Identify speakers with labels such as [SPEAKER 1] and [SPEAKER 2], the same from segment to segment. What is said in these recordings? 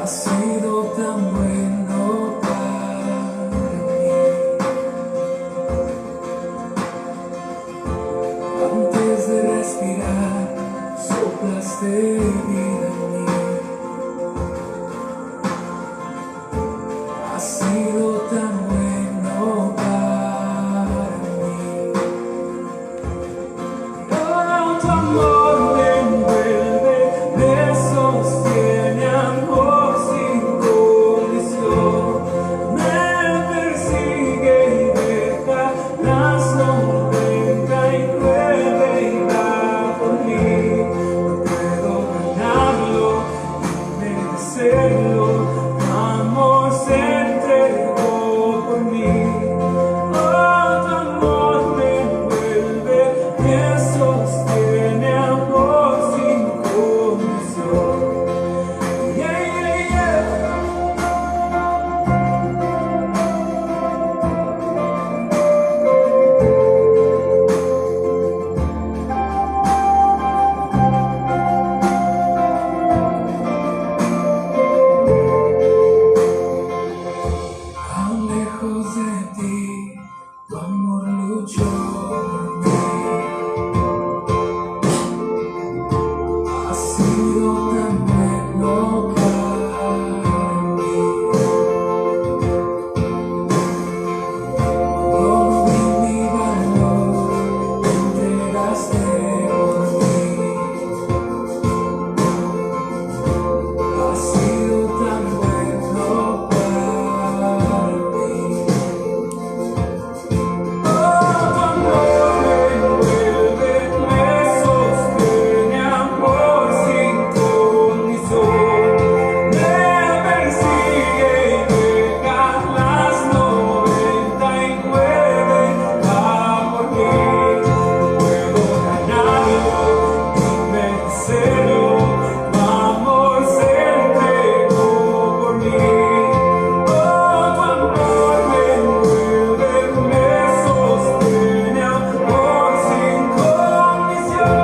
[SPEAKER 1] Has sido tan bueno para mí. Antes de respirar, soplaste vida en mí. Has sido tan bueno para mí. Oh, tu amor me envuelve, me sostiene, amor sin condición. Me persigue y deja las 99 y va por mí. No puedo ganarlo ni merecerlo. Tu amor se entregó por mí. Oh, tu amor me envuelve, me sostiene, amor sin condición. Yeah, yeah, yeah. Aún lejos de ti, tu amor luchó por mí. Has sido tan bueno para mí. Todo mi valor te entregaste por mí. Has sido tan bueno para mí. Oh, tu amor me envuelve, me sostiene, amor sin condición. Me persigue y deja las 99 va por mí. No puedo ganarlo ni merecerlo. Tu amor se entregó por mí. Oh, tu amor me envuelve, me sostiene, amor sin condición.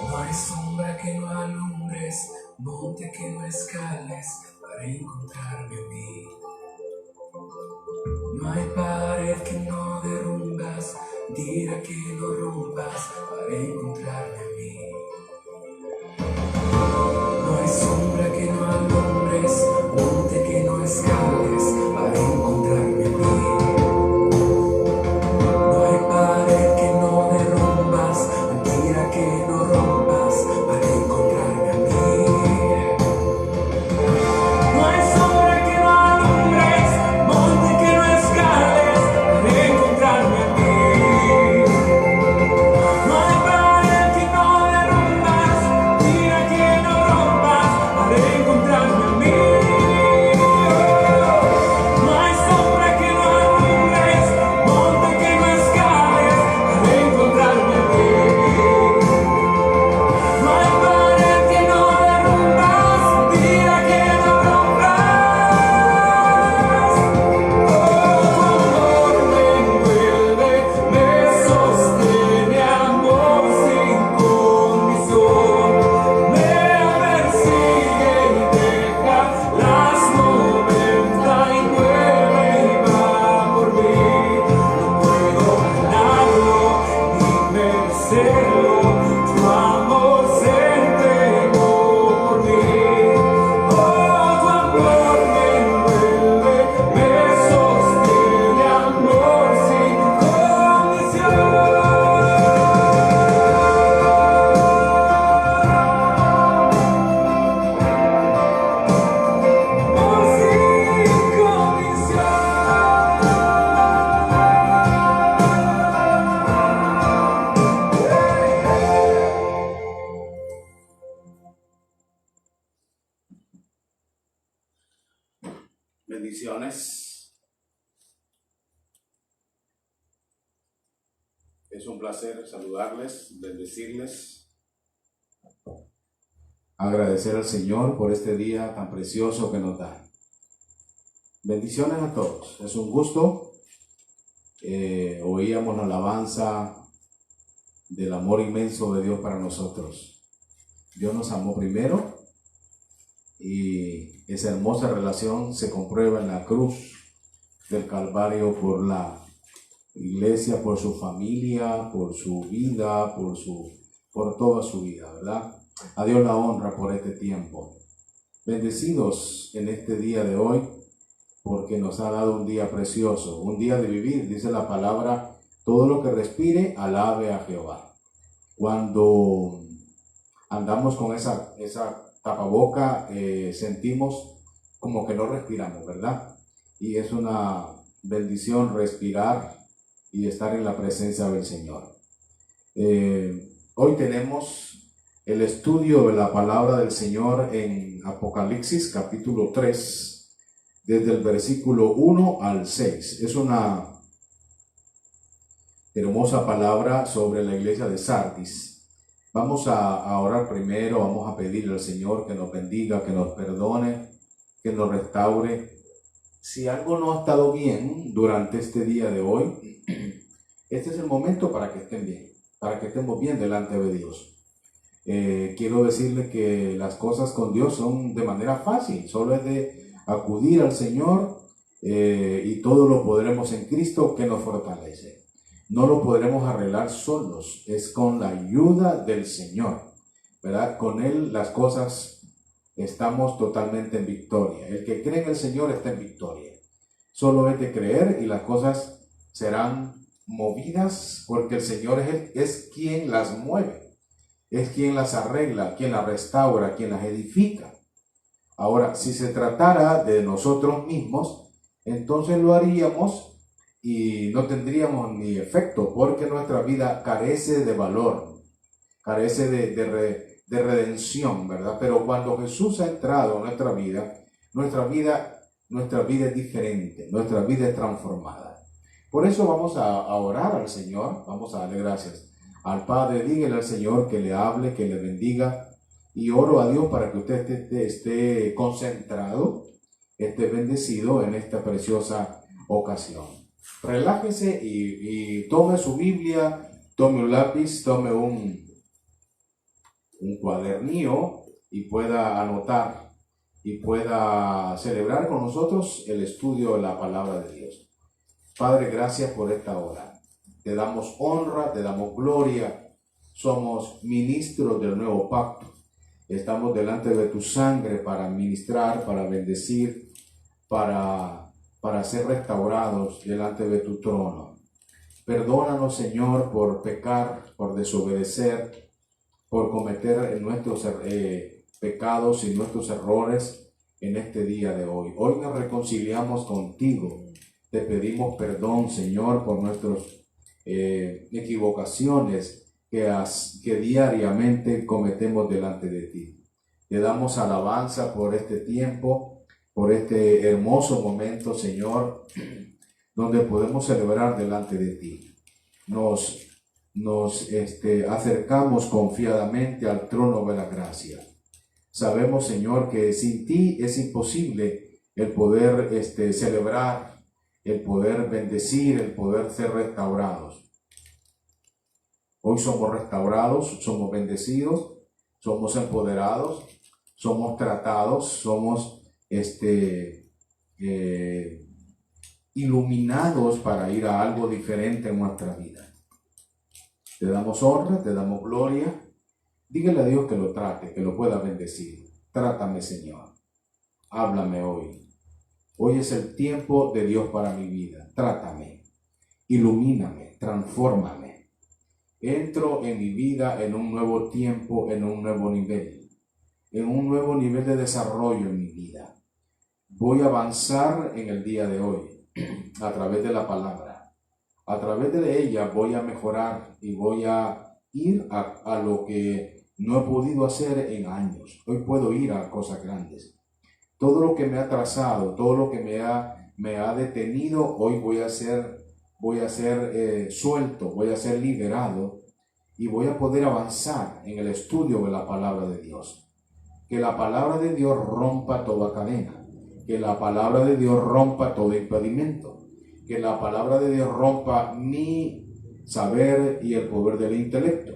[SPEAKER 1] No hay sombra que no alumbres, monte que no escales para encontrarme a mí. No hay pared que no derrumbas, tira que no rompas para encontrarme a mí. No hay sombra que no alumbres, monte que no escales para encontrarme a mí. No hay pared que no derrumbas, mentira que no rompas para encontrarme a mí. No hay sombra que no alumbres, monte que no escales para encontrarme a mí. No hay pared que no derrumbas, mentira que no rompas para encontrarme a mí. No hay sombra que no alumbres, monte que no escales para encontrarme a mí. No hay pared que no derrumbas, mentira que no rompas. Oh, tu amor me envuelve, me sostiene, amor sin condición. Me persigue y deja las 99 y va por mí. No puedo ganarlo ni merecerlo. Tu amor se entregó por mí. Oh, tu amor me envuelve, me sostiene, amor sin condición. Amor sin condición.
[SPEAKER 2] Bendiciones. Es un placer saludarles, bendecirles. agradecer al Señor por este día tan precioso que nos da. Bendiciones a todos. Es un gusto. Oíamos la alabanza del amor inmenso de Dios para nosotros. Dios nos amó primero y esa hermosa relación se comprueba en la cruz del Calvario por la iglesia, por su familia, por su vida, por toda su vida, ¿verdad? A Dios la honra por este tiempo. Bendecidos en este día de hoy, porque nos ha dado un día precioso, un día de vivir. Dice la palabra, todo lo que respire, alabe a Jehová. Cuando andamos con esa tapaboca, sentimos como que no respiramos, ¿verdad? Y es una bendición respirar y estar en la presencia del Señor. Hoy tenemos el estudio de la palabra del Señor en Apocalipsis capítulo 3, desde el versículo 1 al 6. Es una hermosa palabra sobre la iglesia de Sardis. Vamos a orar primero, vamos a pedirle al Señor que nos bendiga, que nos perdone, que nos restaure. Si algo no ha estado bien durante este día de hoy, este es el momento para que estén bien, para que estemos bien delante de Dios. Quiero decirle que las cosas con Dios son de manera fácil, solo es de acudir al Señor y todo lo podremos en Cristo que nos fortalece. No lo podremos arreglar solos, es con la ayuda del Señor, ¿verdad? Con Él las cosas estamos totalmente en victoria. El que cree en el Señor está en victoria. Solo es de creer y las cosas serán movidas porque el Señor es quien las mueve. Es quien las arregla, quien las restaura, quien las edifica. Ahora, si se tratara de nosotros mismos, entonces lo haríamos y no tendríamos ni efecto, porque nuestra vida carece de valor, carece de redención, ¿verdad? Pero cuando Jesús ha entrado en nuestra vida es diferente, nuestra vida es transformada. Por eso vamos a orar al Señor, vamos a darle gracias al Padre. Dígale al Señor que le hable, que le bendiga, y oro a Dios para que usted esté concentrado, esté bendecido en esta preciosa ocasión. Relájese y tome su Biblia, tome un lápiz, tome un cuadernillo y pueda anotar y pueda celebrar con nosotros el estudio de la palabra de Dios. Padre, gracias por esta hora. Te damos honra, te damos gloria. Somos ministros del nuevo pacto. Estamos delante de tu sangre para ministrar, para bendecir, para ser restaurados delante de tu trono. Perdónanos, Señor, por pecar, por desobedecer, por cometer nuestros pecados y nuestros errores en este día de hoy. Hoy nos reconciliamos contigo. Te pedimos perdón, Señor, por nuestras equivocaciones que diariamente cometemos delante de ti. Te damos alabanza por este tiempo, por este hermoso momento, Señor, donde podemos celebrar delante de ti. Nos acercamos confiadamente al trono de la gracia. Sabemos, Señor, que sin ti es imposible el poder celebrar, el poder bendecir, el poder ser restaurados. Hoy somos restaurados, somos bendecidos, somos empoderados, somos tratados, somos iluminados para ir a algo diferente en nuestra vida. Te damos honra, te damos gloria. Dígale a Dios que lo trate, que lo pueda bendecir. Trátame, Señor. Háblame hoy. Hoy es el tiempo de Dios para mi vida. Trátame, ilumíname, transfórmame. Entro en mi vida en un nuevo tiempo, en un nuevo nivel de desarrollo en mi vida. Voy a avanzar en el día de hoy a través de la palabra. A través de ella voy a mejorar y voy a ir a lo que no he podido hacer en años. Hoy puedo ir a cosas grandes. Todo lo que me ha trazado, todo lo que me ha detenido, hoy voy a ser suelto, voy a ser liberado y voy a poder avanzar en el estudio de la palabra de Dios. Que la palabra de Dios rompa toda cadena, que la palabra de Dios rompa todo impedimento, que la palabra de Dios rompa mi saber y el poder del intelecto,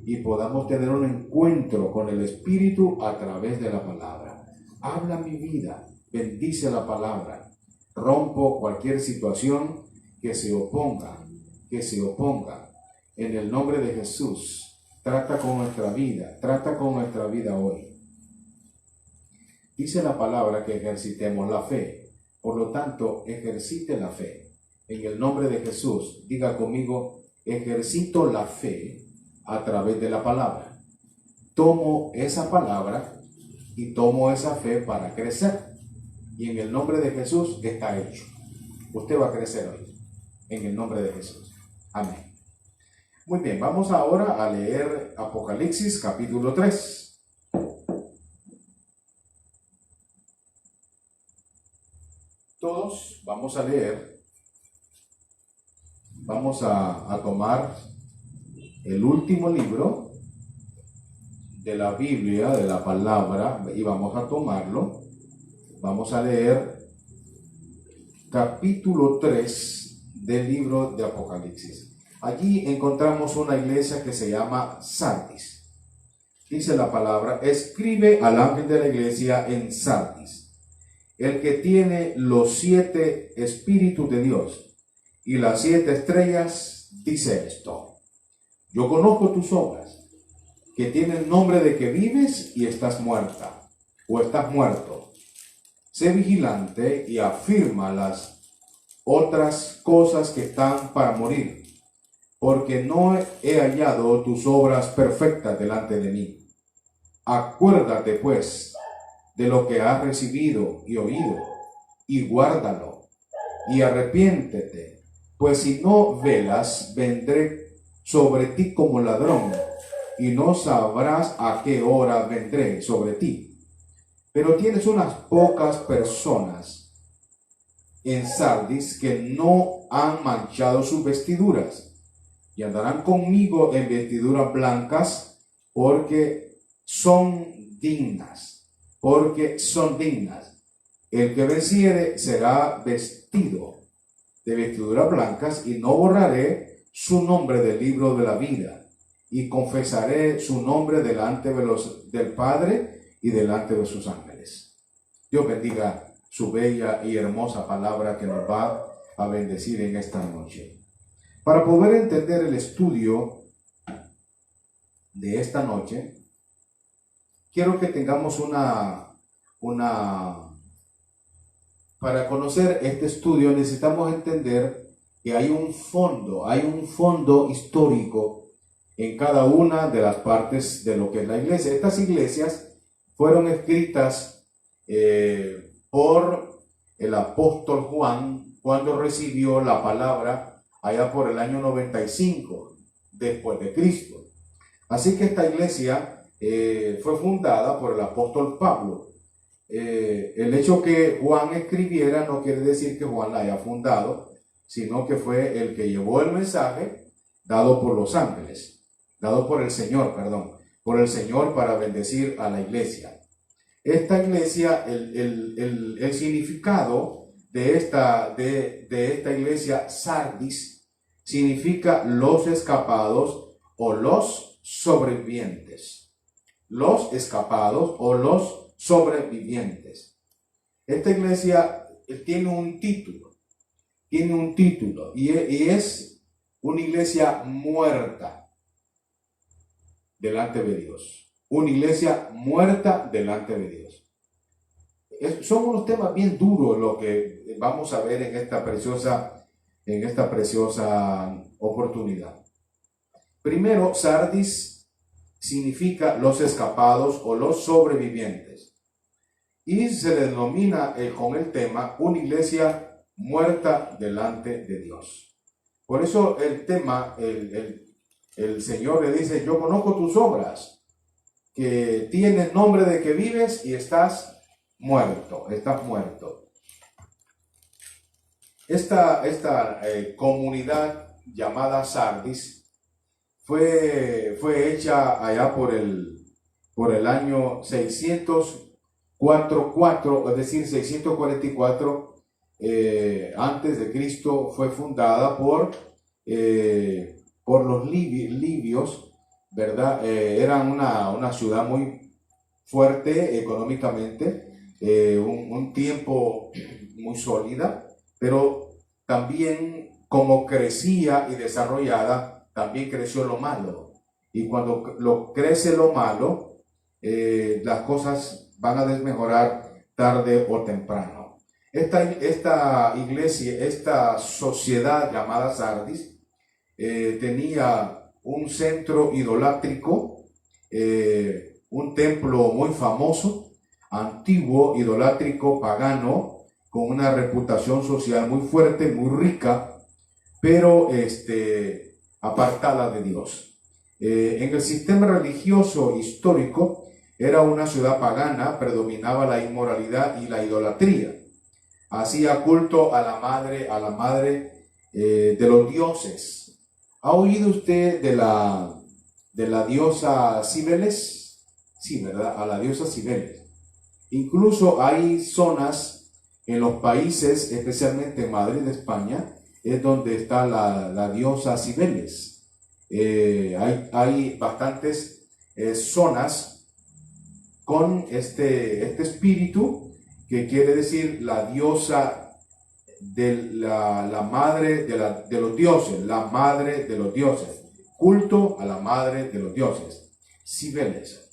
[SPEAKER 2] y podamos tener un encuentro con el Espíritu a través de la palabra. Habla mi vida, bendice la palabra, rompo cualquier situación que se oponga, en el nombre de Jesús. Trata con nuestra vida hoy. Dice la palabra que ejercitemos la fe, por lo tanto, ejercite la fe. En el nombre de Jesús, diga conmigo, ejercito la fe a través de la palabra. Tomo esa palabra y tomo esa fe para crecer. Y en el nombre de Jesús está hecho. Usted va a crecer hoy. En el nombre de Jesús. Amén. Muy bien, vamos ahora a leer Apocalipsis capítulo 3. Todos vamos a leer. Vamos a tomar el último libro de la Biblia, de la palabra, y vamos a tomarlo. Vamos a leer capítulo 3 del libro de Apocalipsis. Allí encontramos una iglesia que se llama Sardis. Dice la palabra, escribe al ángel de la iglesia en Sardis, el que tiene los 7 espíritus de Dios y las 7 estrellas, dice esto: yo conozco tus obras, que tienen nombre de que vives y estás muerta, o estás muerto. Sé vigilante y afirma las otras cosas que están para morir, porque no he hallado tus obras perfectas delante de mí. Acuérdate, pues, de lo que has recibido y oído, y guárdalo, y arrepiéntete, pues si no velas, vendré sobre ti como ladrón, y no sabrás a qué hora vendré sobre ti. Pero tienes unas pocas personas en Sardis que no han manchado sus vestiduras, y andarán conmigo en vestiduras blancas, porque son dignas. El que venciere será vestido de vestiduras blancas, y no borraré su nombre del libro de la vida, y confesaré su nombre delante del Padre y delante de sus ángeles. Dios bendiga su bella y hermosa palabra que nos va a bendecir en esta noche. Para poder entender el estudio de esta noche, quiero que tengamos para conocer este estudio necesitamos entender que hay un fondo histórico en cada una de las partes de lo que es la iglesia. Estas iglesias fueron escritas por el apóstol Juan cuando recibió la palabra allá por el año 95 después de Cristo. Así que esta iglesia fue fundada por el apóstol Pablo. El hecho que Juan escribiera no quiere decir que Juan la haya fundado, sino que fue el que llevó el mensaje dado por el Señor para bendecir a la iglesia. Esta iglesia, el significado de esta iglesia Sardis significa los escapados o los sobrevivientes. Los escapados o los sobrevivientes. Esta iglesia tiene un título y es una iglesia muerta delante de Dios. Una iglesia muerta delante de Dios. Son unos temas bien duros lo que vamos a ver en esta preciosa oportunidad. Primero, Sardis significa los escapados o los sobrevivientes. Y se le denomina con el tema una iglesia muerta delante de Dios. Por eso el tema, el Señor le dice, yo conozco tus obras, que tienes nombre de que vives y estás muerto. Esta comunidad llamada Sardis fue hecha allá por el año 644, es decir, 644 antes de Cristo. Fue fundada por los libios, ¿verdad? Eran una ciudad muy fuerte económicamente, un tiempo muy sólida, pero también como crecía y desarrollada, también creció lo malo. Y cuando crece lo malo, las cosas van a desmejorar tarde o temprano. Esta iglesia, esta sociedad llamada Sardis, tenía un centro idolátrico, un templo muy famoso, antiguo, idolátrico, pagano, con una reputación social muy fuerte, muy rica, pero apartada de Dios. En el sistema religioso histórico era una ciudad pagana, predominaba la inmoralidad y la idolatría. Hacía culto a la madre de los dioses. ¿Ha oído usted de la diosa Cibeles? Sí, ¿verdad? A la diosa Cibeles. Incluso hay zonas en los países, especialmente en Madrid, España, es donde está la diosa Cibeles. Hay bastantes zonas con este espíritu, que quiere decir la diosa de la madre de los dioses, la madre de los dioses, culto a la madre de los dioses, Cibeles,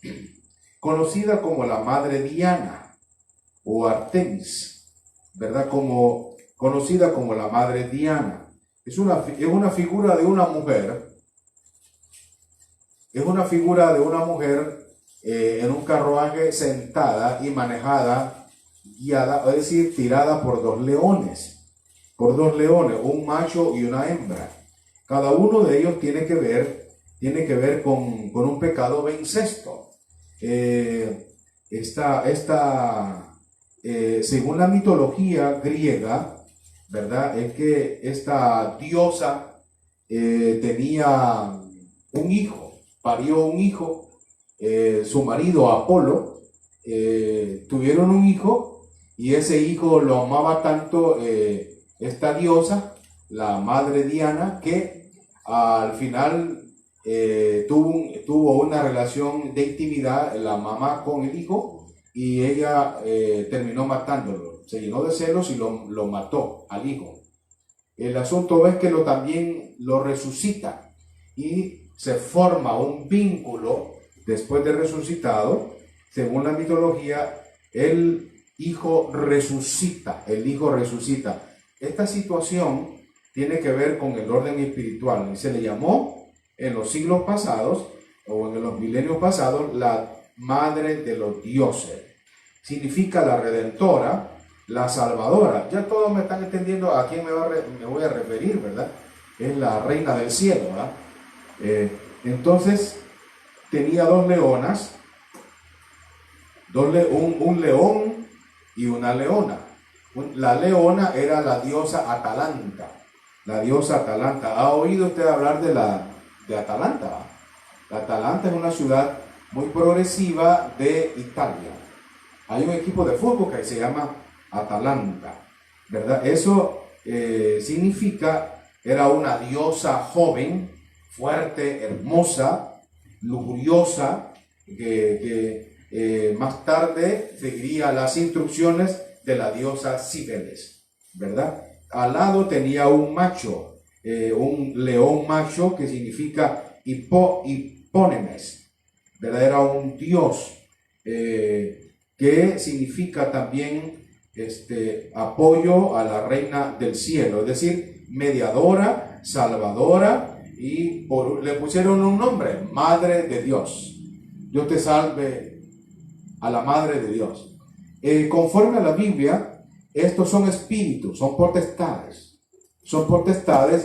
[SPEAKER 2] conocida como la madre Diana o Artemis, ¿verdad? Conocida como la madre Diana. Es una figura de una mujer. Es una figura de una mujer en un carruaje, sentada y manejada, guiada, es decir, tirada por dos leones, un macho y una hembra. Cada uno de ellos tiene que ver con un pecado de incesto. Según la mitología griega, ¿verdad? Es que esta diosa tenía un hijo, parió un hijo, su marido Apolo, tuvieron un hijo, y ese hijo lo amaba tanto esta diosa, la madre Diana, que al final tuvo una relación de intimidad la mamá con el hijo, y ella terminó matándolo. Se llenó de celos y lo mató al hijo. El asunto es que también lo resucita, y se forma un vínculo después de resucitado. Según la mitología, el hijo resucita. Esta situación tiene que ver con el orden espiritual, y se le llamó en los siglos pasados o en los milenios pasados la madre de los dioses. Significa la redentora, la salvadora. Ya todos me están entendiendo a quién me voy a referir, ¿verdad? Es la reina del cielo, ¿verdad? Entonces tenía dos leonas, un león y una leona. La leona era la diosa Atalanta. ¿Ha oído usted hablar de Atalanta? Atalanta es una ciudad muy progresiva de Italia. Hay un equipo de fútbol que se llama Atalanta, ¿verdad? Eso significa, era una diosa joven, fuerte, hermosa, lujuriosa, que más tarde seguiría las instrucciones de la diosa Cibeles, ¿verdad? Al lado tenía un macho, un león macho, que significa hipónemes, ¿verdad? Era un dios que significa también apoyo a la reina del cielo, es decir, mediadora, salvadora, y le pusieron un nombre, Madre de Dios. Dios te salve a la Madre de Dios. Conforme a la Biblia, estos son espíritus, son potestades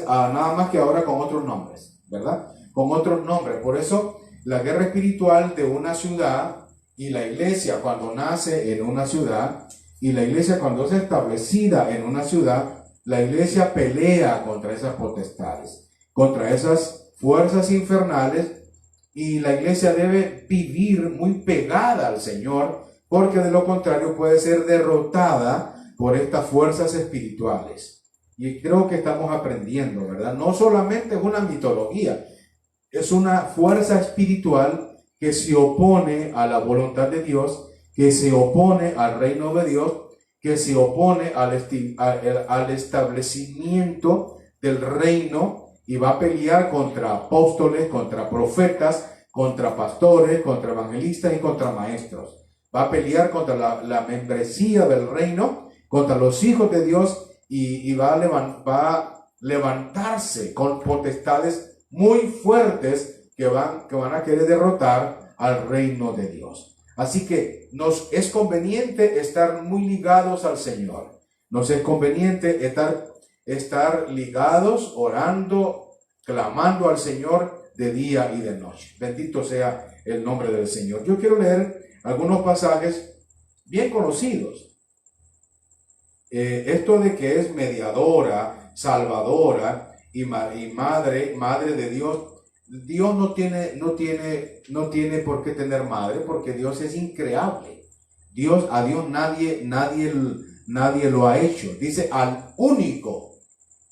[SPEAKER 2] nada más que ahora con otros nombres, ¿verdad? Con otros nombres. Por eso la guerra espiritual de una ciudad, y la iglesia cuando nace en una ciudad, y la iglesia cuando es establecida en una ciudad, la iglesia pelea contra esas potestades, contra esas fuerzas infernales, y la iglesia debe vivir muy pegada al Señor, porque de lo contrario puede ser derrotada por estas fuerzas espirituales. Y creo que estamos aprendiendo, ¿verdad? No solamente es una mitología, es una fuerza espiritual que se opone a la voluntad de Dios, que se opone al reino de Dios, que se opone al establecimiento del reino, y va a pelear contra apóstoles, contra profetas, contra pastores, contra evangelistas y contra maestros. Va a pelear contra la membresía del reino, contra los hijos de Dios, y va a levantarse con potestades muy fuertes que van a querer derrotar al reino de Dios. Así que nos es conveniente estar muy ligados al Señor. Nos es conveniente estar ligados, orando, clamando al Señor de día y de noche. Bendito sea el nombre del Señor. Yo quiero leer algunos pasajes bien conocidos. Esto de que es mediadora, salvadora y madre de Dios. Dios no tiene por qué tener madre, porque Dios es increable. A Dios nadie lo ha hecho. Dice al único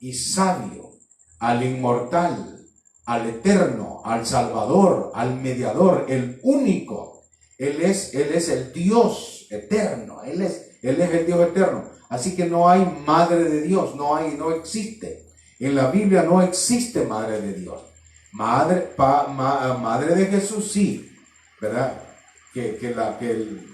[SPEAKER 2] y sabio, al inmortal, al eterno, al salvador, al mediador, el único. Él es el Dios eterno. Él es el Dios eterno. Así que no hay madre de Dios, no existe. En la Biblia no existe madre de Dios. Madre de Jesús sí, ¿verdad? Que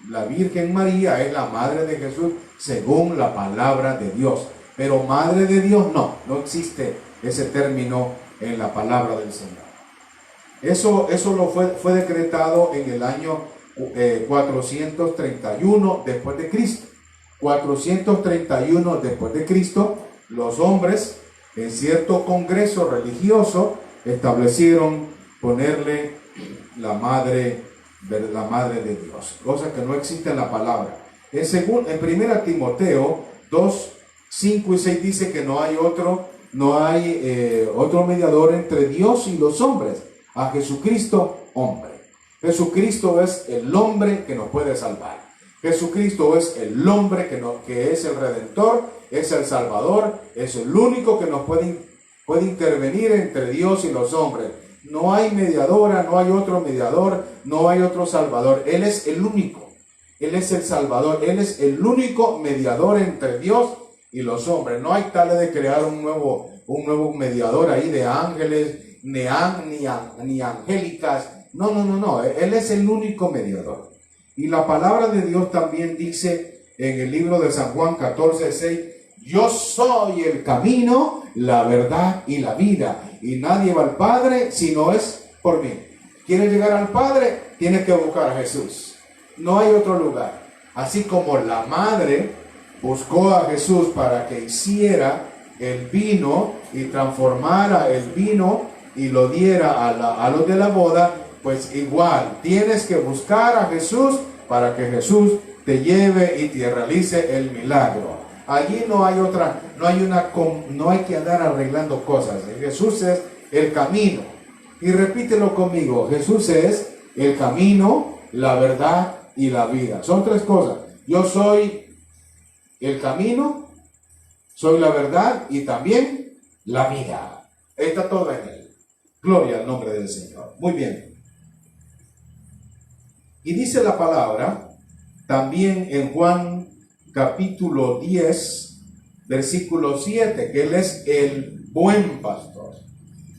[SPEAKER 2] la Virgen María es la madre de Jesús según la palabra de Dios. Pero madre de Dios no existe ese término en la palabra del Señor. Eso fue decretado en el año 431 después de Cristo. 431 después de Cristo, los hombres en cierto congreso religioso establecieron ponerle la madre de Dios, cosa que no existe en la palabra. En 1 Timoteo 2, 5 y 6 dice que no hay otro mediador entre Dios y los hombres, a Jesucristo hombre. Jesucristo es el hombre que nos puede salvar. Jesucristo es el hombre que es el Redentor, es el Salvador, es el único que nos puede intervenir entre Dios y los hombres. No hay mediadora, no hay otro mediador, no hay otro Salvador. Él es el único, Él es el Salvador, Él es el único mediador entre Dios y los hombres. No hay tal de crear un nuevo mediador ahí de ángeles, ni angélicas. No. Él es el único mediador. Y la palabra de Dios también dice en el libro de San Juan 14:6, yo soy el camino, la verdad y la vida, y nadie va al Padre si no es por mí. ¿Quieres llegar al Padre? Tienes que buscar a Jesús. No hay otro lugar. Así como la madre buscó a Jesús para que hiciera el vino y transformara el vino y lo diera a los de la boda, pues igual tienes que buscar a Jesús para que Jesús te lleve y te realice el milagro. Allí no hay que andar arreglando cosas. Jesús es el camino. Y repítelo conmigo: Jesús es el camino, la verdad y la vida. Son tres cosas. Yo soy el camino, soy la verdad y también la vida. Está todo en él. Gloria al nombre del Señor. Muy bien. Y dice la palabra también en Juan capítulo 10, versículo 7, que Él es el buen pastor,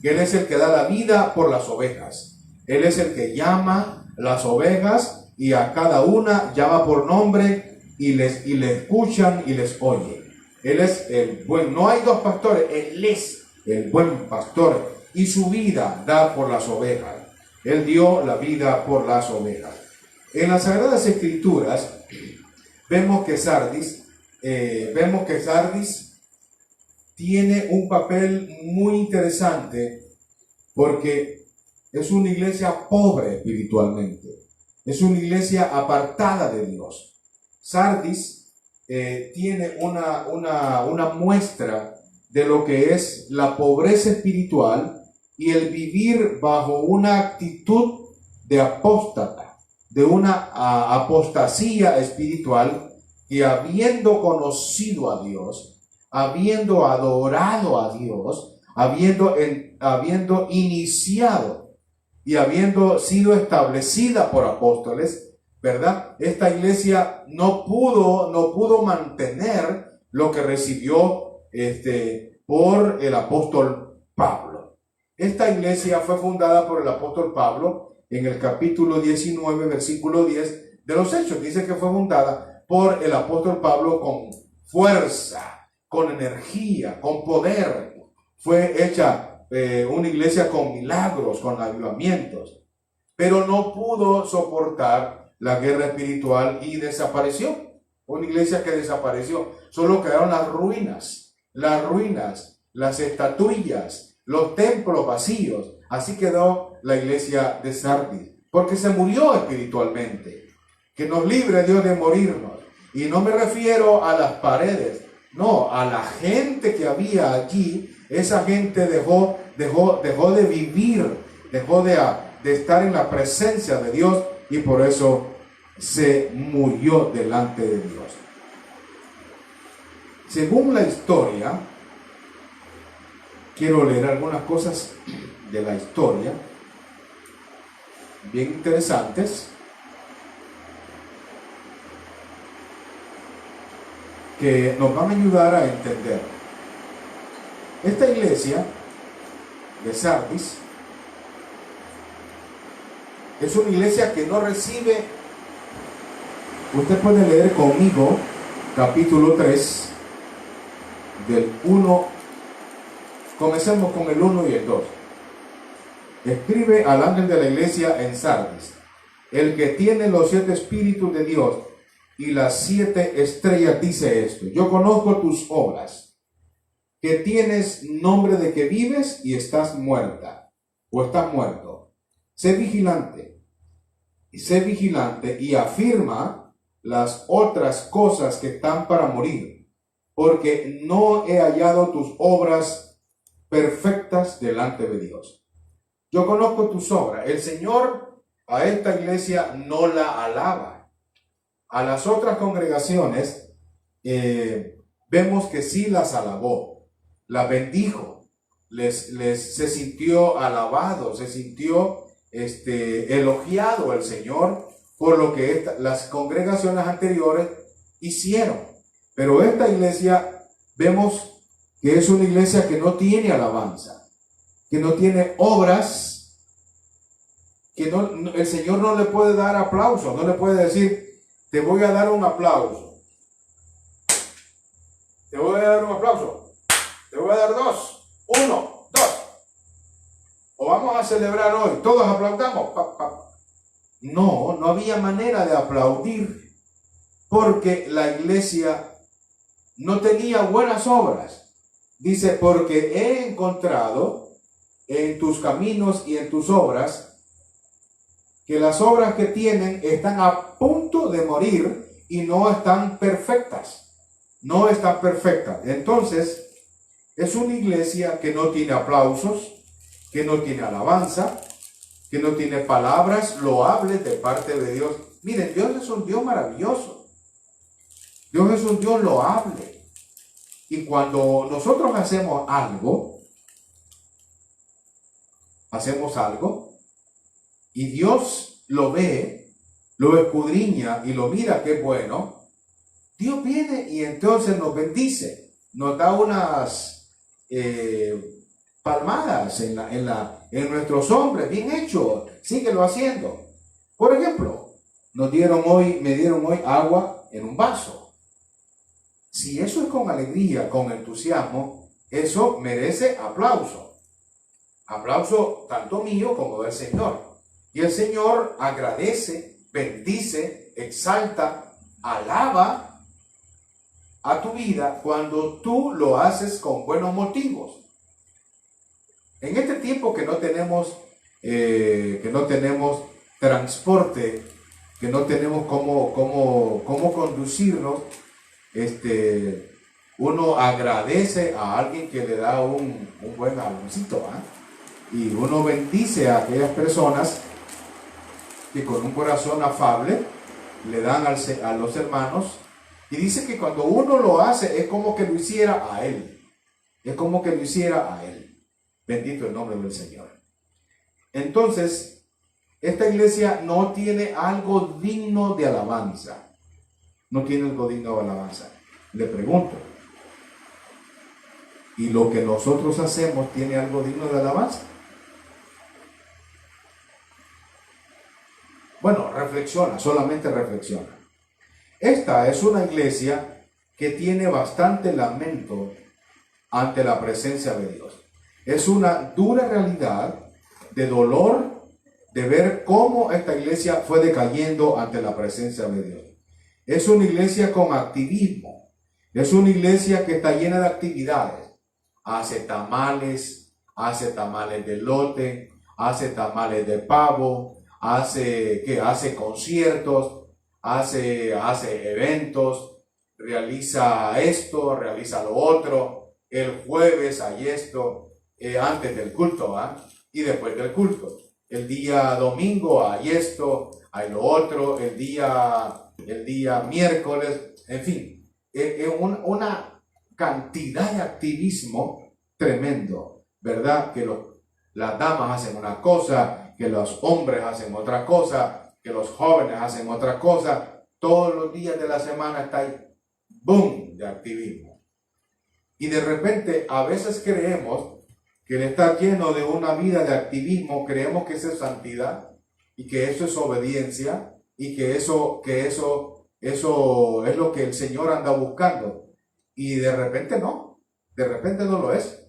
[SPEAKER 2] que Él es el que da la vida por las ovejas. Él es el que llama las ovejas y a cada una llama por nombre y le escuchan y les oye. Él es el buen, no hay dos pastores, Él es el buen pastor y su vida da por las ovejas. Él dio la vida por las ovejas. En las Sagradas Escrituras vemos que Sardis tiene un papel muy interesante porque es una iglesia pobre espiritualmente, es una iglesia apartada de Dios. Sardis tiene una muestra de lo que es la pobreza espiritual y el vivir bajo una actitud de apóstata, de una apostasía espiritual, que habiendo conocido a Dios, habiendo adorado a Dios, habiendo iniciado y habiendo sido establecida por apóstoles, ¿verdad? Esta iglesia no pudo mantener lo que recibió por el apóstol Pablo. Esta iglesia fue fundada por el apóstol Pablo en el capítulo 19, versículo 10 de los Hechos. Dice que fue fundada por el apóstol Pablo con fuerza, con energía, con poder. Fue hecha una iglesia con milagros, con avivamientos, pero no pudo soportar la guerra espiritual y desapareció. Una iglesia que desapareció. Solo quedaron las ruinas, las estatuillas, los templos vacíos. Así quedó la iglesia de Sardis, porque se murió espiritualmente. Que nos libre Dios de morirnos. Y no me refiero a las paredes, no, a la gente que había allí. Esa gente dejó de vivir, dejó de estar en la presencia de Dios, y por eso se murió delante de Dios. Según la historia, quiero leer algunas cosas de la historia, bien interesantes, que nos van a ayudar a entender. Esta iglesia de Sardis es una iglesia que no recibe. Usted puede leer conmigo capítulo 3 del 1. Comencemos con el 1 y el 2. Escribe al ángel de la iglesia en Sardis, el que tiene los 7 espíritus de Dios y las 7 estrellas, dice esto: yo conozco tus obras, que tienes nombre de que vives y estás muerta, o estás muerto. Sé vigilante y afirma las otras cosas que están para morir, porque no he hallado tus obras perfectas delante de Dios. Yo conozco tus obras. El Señor a esta iglesia no la alaba. A las otras congregaciones vemos que sí las alabó, las bendijo, se sintió alabado, se sintió elogiado el Señor por lo que las congregaciones anteriores hicieron. Pero esta iglesia vemos que es una iglesia que no tiene alabanza, que no tiene obras, que el Señor no le puede dar aplauso, no le puede decir: te voy a dar un aplauso, te voy a dar un aplauso, te voy a dar 2, 1, 2, o vamos a celebrar hoy, todos aplaudamos. No había manera de aplaudir, porque la iglesia no tenía buenas obras. Dice: porque he encontrado en tus caminos y en tus obras que las obras que tienen están a punto de morir y no están perfectas. No están perfectas. Entonces, es una iglesia que no tiene aplausos, que no tiene alabanza, que no tiene palabras loables de parte de Dios. Miren, Dios es un Dios maravilloso. Dios es un Dios loable. Y cuando nosotros hacemos algo, y Dios lo ve, lo escudriña y lo mira que es bueno, Dios viene y entonces nos bendice, nos da unas palmadas en nuestros hombres. Bien hecho, síguelo haciendo. Por ejemplo, me dieron hoy agua en un vaso. Si eso es con alegría, con entusiasmo, eso merece aplauso. Aplauso tanto mío como del Señor. Y el Señor agradece, bendice, exalta, alaba a tu vida cuando tú lo haces con buenos motivos. En este tiempo que no tenemos transporte, que no tenemos cómo conducirnos, uno agradece a alguien que le da un buen aloncito, Y uno bendice a aquellas personas que con un corazón afable le dan a los hermanos. Y dice que cuando uno lo hace es como que lo hiciera a él. Es como que lo hiciera a él. Bendito el nombre del Señor. Entonces, esta iglesia no tiene algo digno de alabanza. No tiene algo digno de alabanza. Le pregunto, ¿y lo que nosotros hacemos tiene algo digno de alabanza? Bueno, reflexiona, solamente reflexiona. Esta es una iglesia que tiene bastante lamento ante la presencia de Dios. Es una dura realidad de dolor de ver cómo esta iglesia fue decayendo ante la presencia de Dios. Es una iglesia con activismo. Es una iglesia que está llena de actividades. Hace tamales de elote, hace tamales de pavo, hace conciertos, hace eventos, realiza esto, realiza lo otro. El jueves hay esto, antes del culto, y después del culto. El día domingo hay esto, hay lo otro, el día miércoles, en fin, una cantidad de activismo tremendo, ¿verdad? Que las damas hacen una cosa, que los hombres hacen otra cosa, que los jóvenes hacen otra cosa. Todos los días de la semana está ahí, boom, de activismo. Y de repente a veces creemos que Él está lleno de una vida de activismo, creemos que eso es santidad y que eso es obediencia y que eso es lo que el Señor anda buscando. Y de repente no lo es.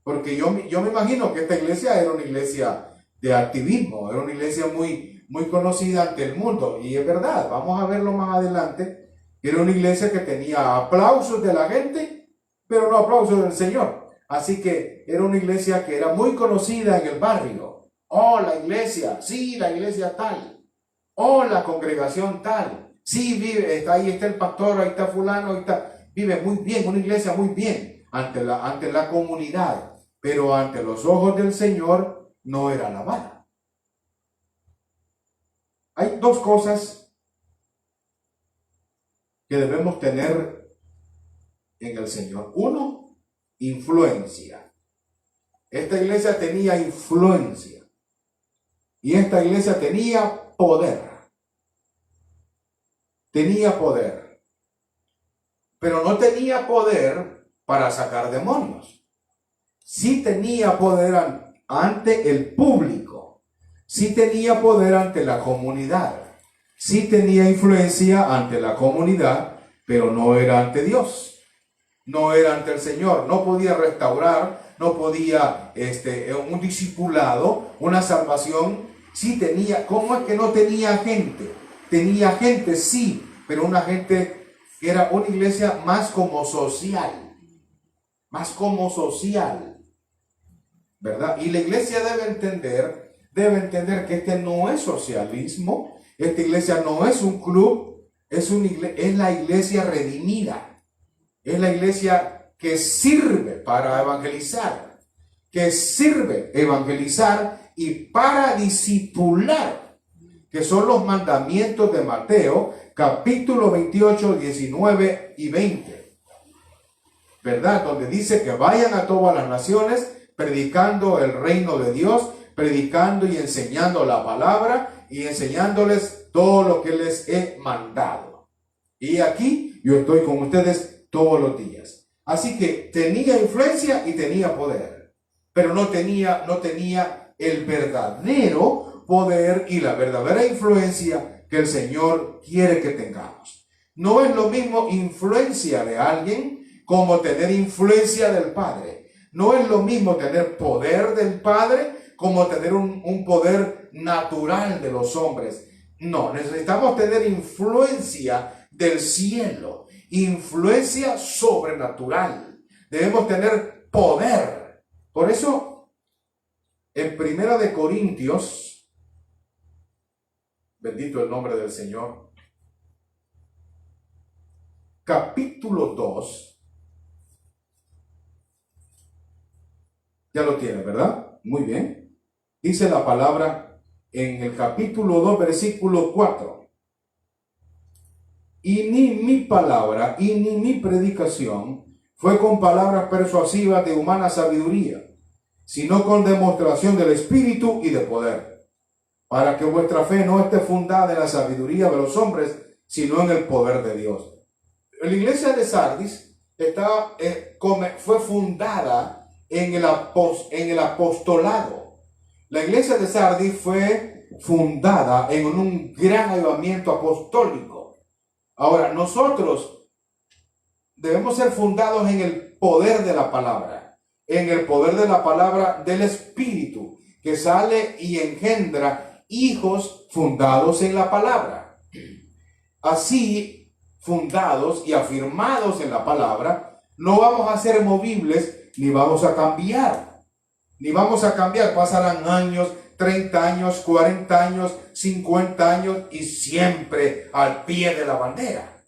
[SPEAKER 2] Porque yo me imagino que esta iglesia era una iglesia de activismo, era una iglesia muy, muy conocida ante el mundo. Y es verdad, vamos a verlo más adelante. Era una iglesia que tenía aplausos de la gente, pero no aplausos del Señor. Así que era una iglesia que era muy conocida en el barrio. Oh, la iglesia, sí, la iglesia tal. Oh, la congregación tal. Sí, vive, ahí está el pastor, ahí está fulano, ahí está. Vive muy bien, una iglesia muy bien ante la comunidad. Pero ante los ojos del Señor no era alabada. Hay dos cosas que debemos tener en el Señor. Uno, influencia. Esta iglesia tenía influencia. Y esta iglesia tenía poder. Tenía poder. Pero no tenía poder para sacar demonios. Sí tenía poder ante el público. Sí tenía poder ante la comunidad. Sí tenía influencia ante la comunidad, pero no era ante Dios. No era ante el Señor, no podía restaurar, no podía un discipulado, una salvación. Sí tenía. ¿Cómo es que no tenía gente? Tenía gente, sí, pero una gente que era una iglesia más como social, ¿verdad? Y la iglesia debe entender que este no es socialismo, esta iglesia no es un club, es la iglesia redimida. Es la iglesia que sirve para evangelizar, y para discipular, que son los mandamientos de Mateo, capítulo 28, 19 y 20, ¿verdad? Donde dice que vayan a todas las naciones, predicando el reino de Dios, predicando y enseñando la palabra, y enseñándoles todo lo que les he mandado. Y aquí yo estoy con ustedes todos los días. Así que tenía influencia y tenía poder, pero no tenía el verdadero poder y la verdadera influencia que el Señor quiere que tengamos. No es lo mismo influencia de alguien como tener influencia del Padre. No es lo mismo tener poder del Padre como tener un poder natural de los hombres. No, necesitamos tener influencia del cielo, influencia sobrenatural. Debemos tener poder. Por eso, en Primera de Corintios, bendito el nombre del Señor, capítulo 2, ya lo tiene, ¿verdad? Muy bien. Dice la palabra en el capítulo 2, versículo 4. Y ni mi palabra y ni mi predicación fue con palabras persuasivas de humana sabiduría, sino con demostración del Espíritu y de poder, para que vuestra fe no esté fundada en la sabiduría de los hombres, sino en el poder de Dios. La iglesia de Sardis fue fundada en el apostolado. La iglesia de Sardis fue fundada en un gran avivamiento apostólico. Ahora, nosotros debemos ser fundados en el poder de la palabra, en el poder de la palabra del Espíritu, que sale y engendra hijos fundados en la palabra. Así, fundados y afirmados en la palabra, no vamos a ser movibles ni vamos a cambiar. Ni vamos a cambiar. Pasarán años, 30 años, 40 años, 50 años y siempre al pie de la bandera.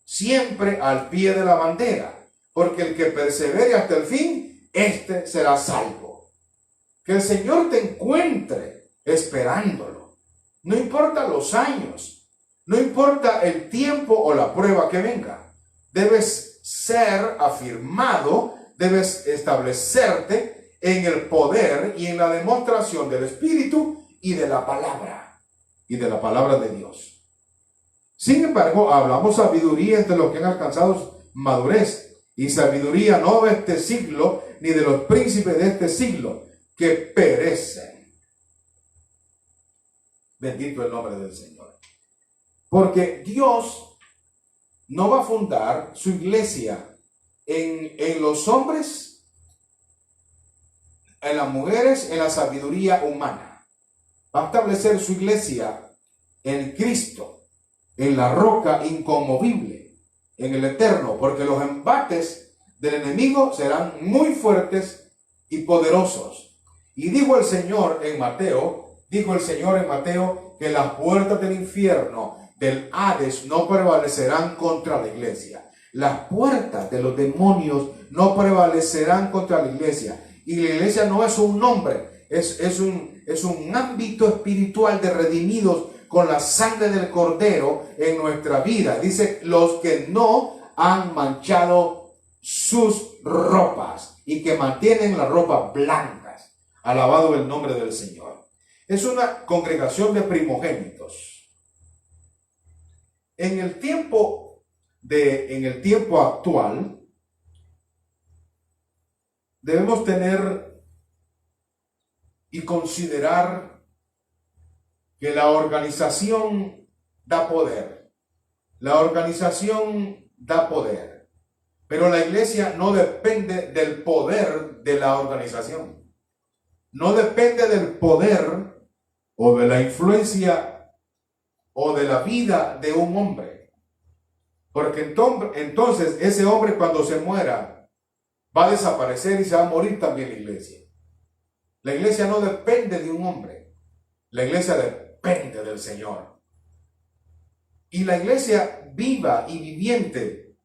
[SPEAKER 2] Siempre al pie de la bandera. Porque el que persevere hasta el fin, este será salvo. Que el Señor te encuentre esperándolo. No importa los años, no importa el tiempo o la prueba que venga. Debes ser afirmado, debes establecerte en el poder y en la demostración del Espíritu y de la palabra de Dios. Sin embargo, hablamos sabiduría entre los que han alcanzado madurez, y sabiduría no de este siglo, ni de los príncipes de este siglo, que perecen. Bendito el nombre del Señor. Porque Dios no va a fundar su iglesia en los hombres, en las mujeres, en la sabiduría humana. Va a establecer su iglesia en Cristo, en la roca inconmovible, en el eterno, porque los embates del enemigo serán muy fuertes y poderosos. Y dijo el Señor en Mateo, que las puertas del infierno, del Hades, no prevalecerán contra la iglesia. Las puertas de los demonios no prevalecerán contra la iglesia. Y la iglesia no es un nombre, es un ámbito espiritual de redimidos con la sangre del Cordero en nuestra vida. Dice, los que no han manchado sus ropas y que mantienen las ropas blancas. Alabado el nombre del Señor. Es una congregación de primogénitos. En el tiempo actual, debemos tener y considerar que la organización da poder. La organización da poder. Pero la iglesia no depende del poder de la organización. No depende del poder o de la influencia o de la vida de un hombre. Porque entonces ese hombre, cuando se muera, va a desaparecer y se va a morir también la iglesia. La iglesia no depende de un hombre. La iglesia depende del Señor. Y la iglesia viva y viviente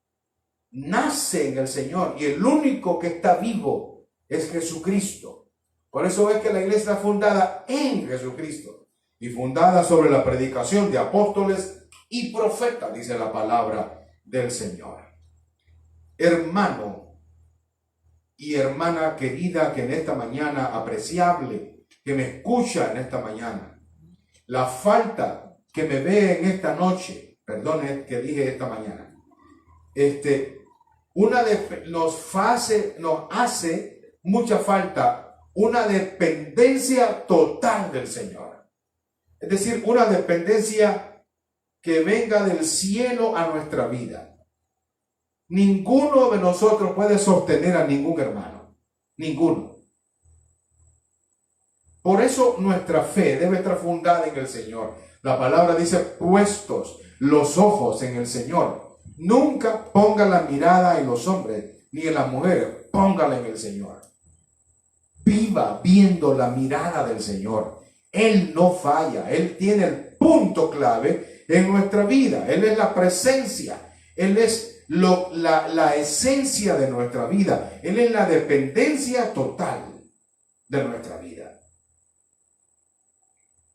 [SPEAKER 2] nace en el Señor. Y el único que está vivo es Jesucristo. Por eso es que la iglesia está fundada en Jesucristo. Y fundada sobre la predicación de apóstoles y profetas, dice la palabra del Señor. Hermano y hermana querida, que en esta mañana, apreciable, que me escucha en esta mañana, la falta que me ve en esta noche, perdone que dije esta mañana, nos hace mucha falta una dependencia total del Señor. Es decir, una dependencia que venga del cielo a nuestra vida. Ninguno de nosotros puede sostener a ningún hermano. Ninguno. Por eso nuestra fe debe estar fundada en el Señor. La palabra dice, puestos los ojos en el Señor. Nunca ponga la mirada en los hombres ni en las mujeres. Póngala en el Señor. Viva viendo la mirada del Señor. Él no falla. Él tiene el punto clave en nuestra vida. Él es la presencia. Él es la esencia de nuestra vida. Él es la dependencia total. de nuestra vida.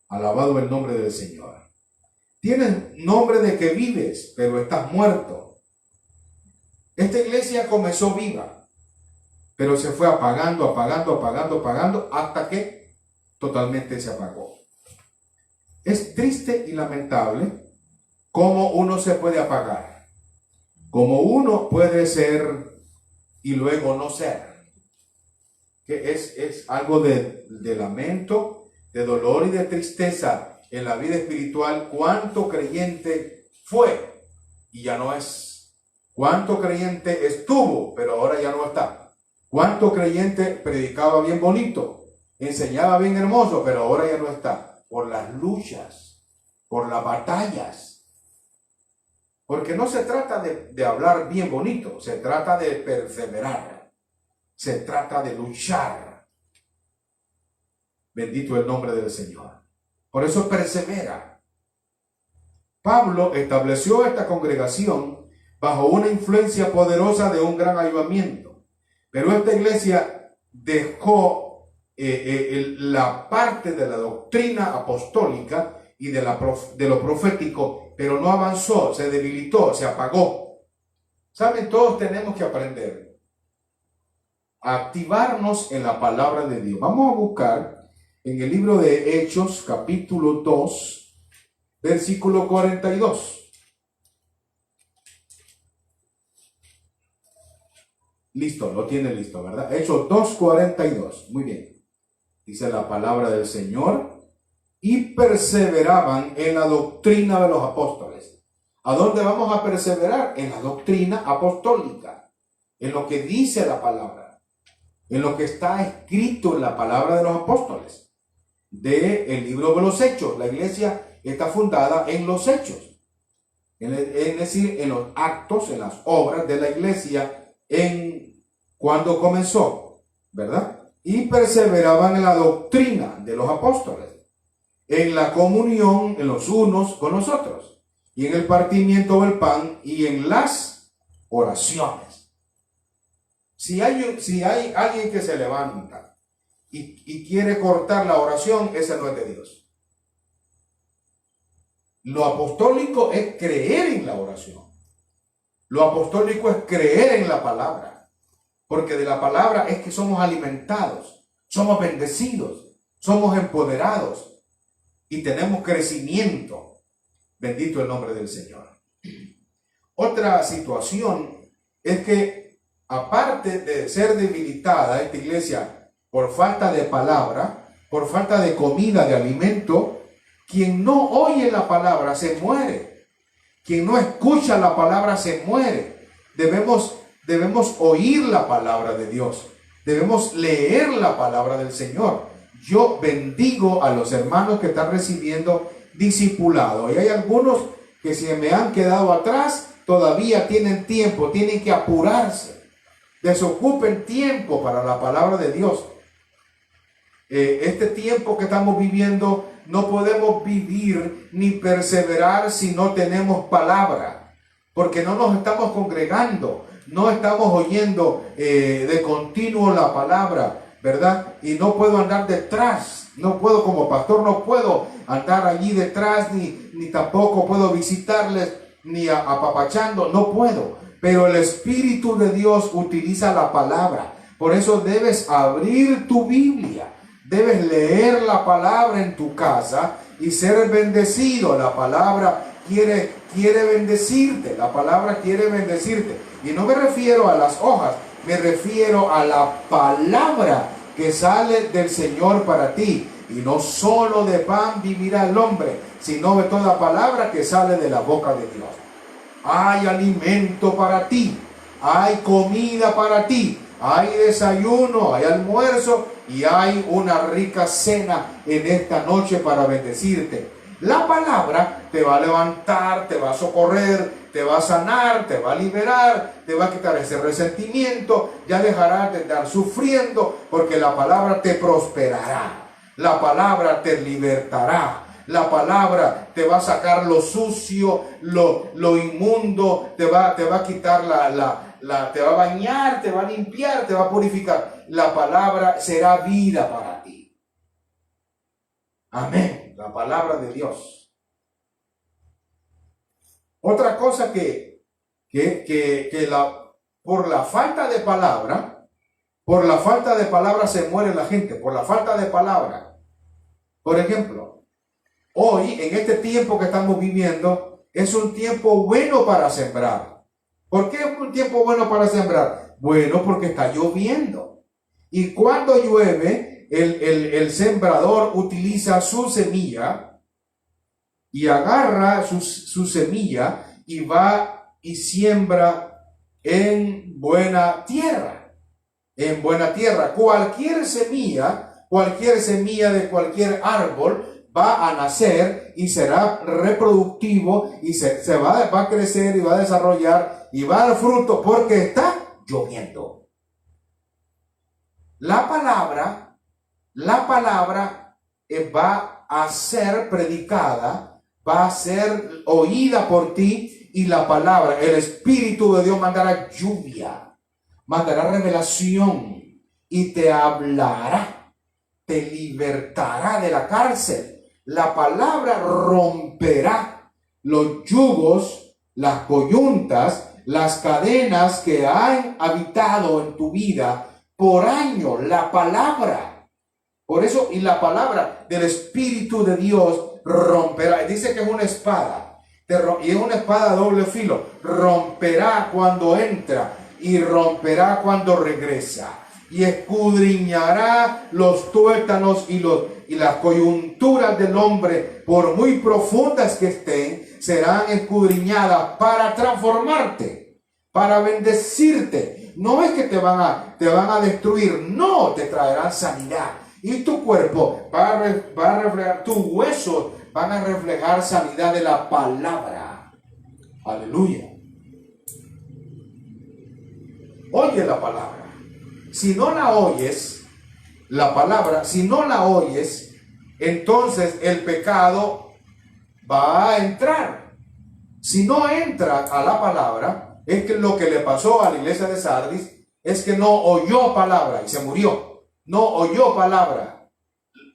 [SPEAKER 2] Alabado el nombre del Señor. Tienes nombre de que vives, pero estás muerto. Esta iglesia comenzó viva, pero se fue apagando, hasta que totalmente se apagó. Es triste y lamentable cómo uno se puede apagar, cómo uno puede ser y luego no ser. Que es algo de lamento, de dolor y de tristeza en la vida espiritual. Cuánto creyente fue y ya no es. Cuánto creyente estuvo, pero ahora ya no está. Cuánto creyente predicaba bien bonito, enseñaba bien hermoso, pero ahora ya no está. Por las luchas, por las batallas. Porque no se trata de hablar bien bonito, se trata de perseverar, se trata de luchar. Bendito el nombre del Señor. Por eso persevera. Pablo estableció esta congregación bajo una influencia poderosa de un gran avivamiento. Pero esta iglesia dejó la parte de la doctrina apostólica y de lo profético, pero no avanzó, se debilitó, se apagó. ¿Saben? Todos tenemos que aprender a activarnos en la palabra de Dios. Vamos a buscar en el libro de Hechos, capítulo 2, versículo 42. Listo, lo tiene listo, ¿verdad? Hechos 2:42. Muy bien. Dice la palabra del Señor. Y perseveraban en la doctrina de los apóstoles. ¿A dónde vamos a perseverar? En la doctrina apostólica. En lo que dice la palabra. En lo que está escrito en la palabra de los apóstoles. Del libro de los Hechos. La iglesia está fundada en los Hechos. Es decir, en los actos, en las obras de la iglesia cuando comenzó, ¿verdad? Y perseveraban en la doctrina de los apóstoles, en la comunión en los unos con los otros, y en el partimiento del pan y en las oraciones. Si hay alguien que se levanta y quiere cortar la oración, ese no es de Dios. Lo apostólico es creer en la oración. Lo apostólico es creer en la palabra, porque de la palabra es que somos alimentados, somos bendecidos, somos empoderados y tenemos crecimiento. Bendito el nombre del Señor. Otra situación es que, aparte de ser debilitada esta iglesia por falta de palabra, por falta de comida, de alimento, quien no oye la palabra se muere. Quien no escucha la palabra se muere. Debemos oír la palabra de Dios. Debemos leer la palabra del Señor. Yo bendigo a los hermanos que están recibiendo discipulado. Y hay algunos que se me han quedado atrás, todavía tienen tiempo, tienen que apurarse. Desocupen tiempo para la palabra de Dios. Este tiempo que estamos viviendo, no podemos vivir ni perseverar si no tenemos palabra, porque no nos estamos congregando, no estamos oyendo de continuo la palabra, ¿verdad? Y no puedo andar detrás, no puedo como pastor, no puedo andar allí detrás, ni tampoco puedo visitarles, ni apapachando, no puedo. Pero el Espíritu de Dios utiliza la palabra, por eso debes abrir tu Biblia. Debes leer la palabra en tu casa y ser bendecido. La palabra quiere bendecirte. La palabra quiere bendecirte. Y no me refiero a las hojas, me refiero a la palabra que sale del Señor para ti. Y no solo de pan vivirá el hombre, sino de toda palabra que sale de la boca de Dios. Hay alimento para ti, hay comida para ti, hay desayuno, hay almuerzo y hay una rica cena en esta noche para bendecirte. La palabra te va a levantar, te va a socorrer, te va a sanar, te va a liberar, te va a quitar ese resentimiento, ya dejarás de estar sufriendo, porque la palabra te prosperará, la palabra te libertará. La palabra te va a sacar lo sucio, lo inmundo, te va a quitar te va a bañar, te va a limpiar, te va a purificar. La palabra será vida para ti. Amén. La palabra de Dios. Otra cosa por la falta de palabra se muere la gente, por la falta de palabra. Por ejemplo, hoy, en este tiempo que estamos viviendo, es un tiempo bueno para sembrar. ¿Por qué es un tiempo bueno para sembrar? Bueno, porque está lloviendo. Y cuando llueve, el sembrador utiliza su semilla y agarra su semilla y va y siembra en buena tierra. En buena tierra. Cualquier semilla de cualquier árbol va a nacer y será reproductivo y va a crecer y va a desarrollar y va a dar fruto porque está lloviendo. La palabra va a ser predicada, va a ser oída por ti, y la palabra, el Espíritu de Dios mandará lluvia, mandará revelación y te hablará, te libertará de la cárcel. La palabra romperá los yugos, las coyuntas, las cadenas que han habitado en tu vida por años. La palabra, por eso, y la palabra del Espíritu de Dios romperá. Dice que es una espada, y es una espada de doble filo. Romperá cuando entra y romperá cuando regresa, y escudriñará los tuétanos y las coyunturas del hombre, por muy profundas que estén, serán escudriñadas para transformarte, para bendecirte. No es que te van a destruir, no, te traerán sanidad. Y tu cuerpo va a reflejar, tus huesos van a reflejar sanidad de la palabra. Aleluya. Oye la palabra. Si no la oyes, la palabra, si no la oyes, entonces el pecado va a entrar. Si no entra a la palabra, es que lo que le pasó a la iglesia de Sardis es que no oyó palabra y se murió. No oyó palabra.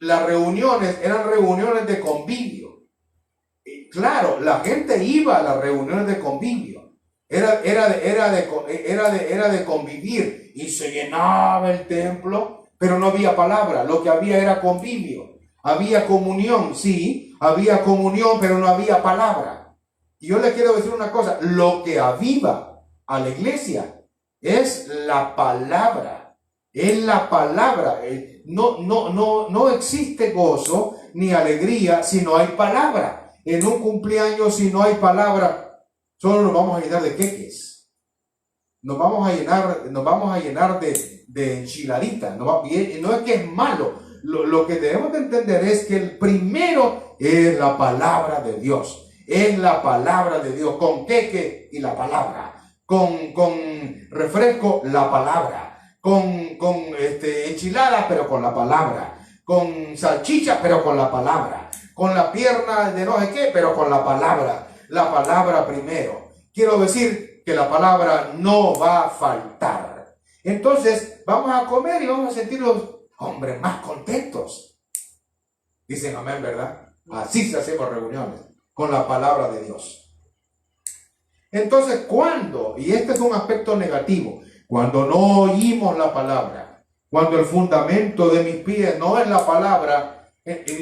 [SPEAKER 2] Las reuniones eran reuniones de convivio. Y claro, la gente iba a las reuniones de convivio. Era de convivir, y se llenaba el templo, pero no había palabra. Lo que había era convivio. Había comunión, sí, había comunión, pero no había palabra. Y yo le quiero decir una cosa: lo que aviva a la iglesia es la palabra. Es la palabra. No existe gozo ni alegría si no hay palabra. En un cumpleaños, si no hay palabra, solo nos vamos a llenar de queques. Nos vamos a llenar de enchiladitas. Y no es que es malo. Lo que debemos de entender es que el primero es la palabra de Dios. Es la palabra de Dios. Con queque y la palabra. Con refresco, la palabra. Con enchiladas, pero con la palabra. Con salchicha, pero con la palabra. Con la pierna de no sé qué, pero con la palabra. La palabra primero. Quiero decir que la palabra no va a faltar. Entonces, vamos a comer y vamos a sentirnos, hombre, más contentos. Dicen amén, ¿verdad? Así se hacemos reuniones, con la palabra de Dios. Entonces, ¿cuándo? Y este es un aspecto negativo. Cuando no oímos la palabra, cuando el fundamento de mis pies no es la palabra,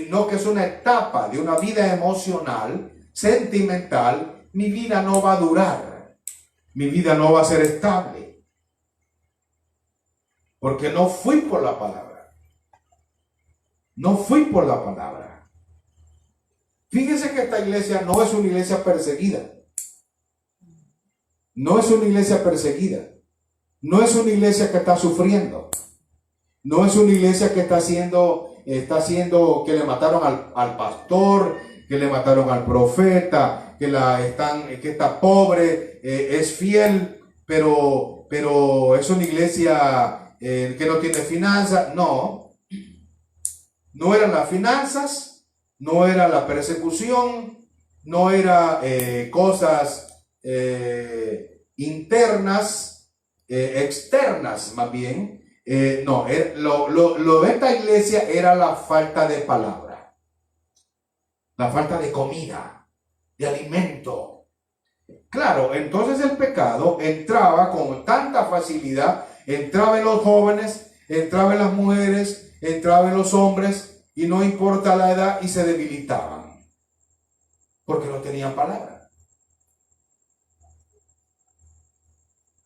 [SPEAKER 2] no, que es una etapa de una vida emocional, sentimental, mi vida no va a durar, mi vida no va a ser estable, porque no fui por la palabra, no fui por la palabra. Fíjense que esta iglesia no es una iglesia perseguida, no es una iglesia perseguida. No es una iglesia que está sufriendo. No es una iglesia que está haciendo que le mataron al pastor, que le mataron al profeta, que está pobre, es fiel, pero es una iglesia que no tiene finanzas. No eran las finanzas, no era la persecución, no era cosas internas. externas más bien. No, lo de esta iglesia era la falta de palabra, la falta de comida, de alimento. Claro, entonces el pecado entraba con tanta facilidad, entraba en los jóvenes, entraba en las mujeres, entraba en los hombres, y no importa la edad, y se debilitaban, porque no tenían palabra.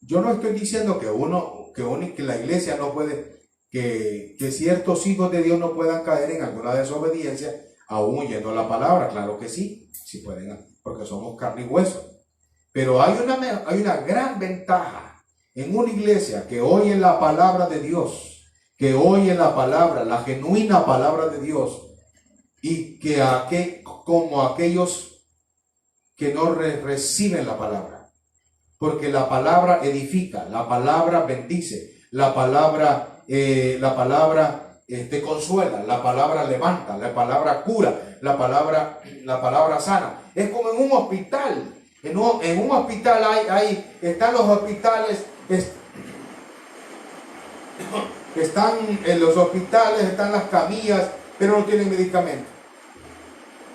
[SPEAKER 2] Yo no estoy diciendo que la iglesia no puede, que ciertos hijos de Dios no puedan caer en alguna desobediencia, aún oyendo la palabra. Claro que sí, sí pueden, porque somos carne y hueso. Pero hay una gran ventaja en una iglesia que oye la palabra de Dios, que oye la palabra, la genuina palabra de Dios, y como aquellos que no reciben la palabra. Porque la palabra edifica, la palabra bendice, la palabra te consuela, la palabra levanta, la palabra cura, la palabra sana. Es como en un hospital. En un hospital están los hospitales, están en los hospitales, están las camillas, pero no tienen medicamento.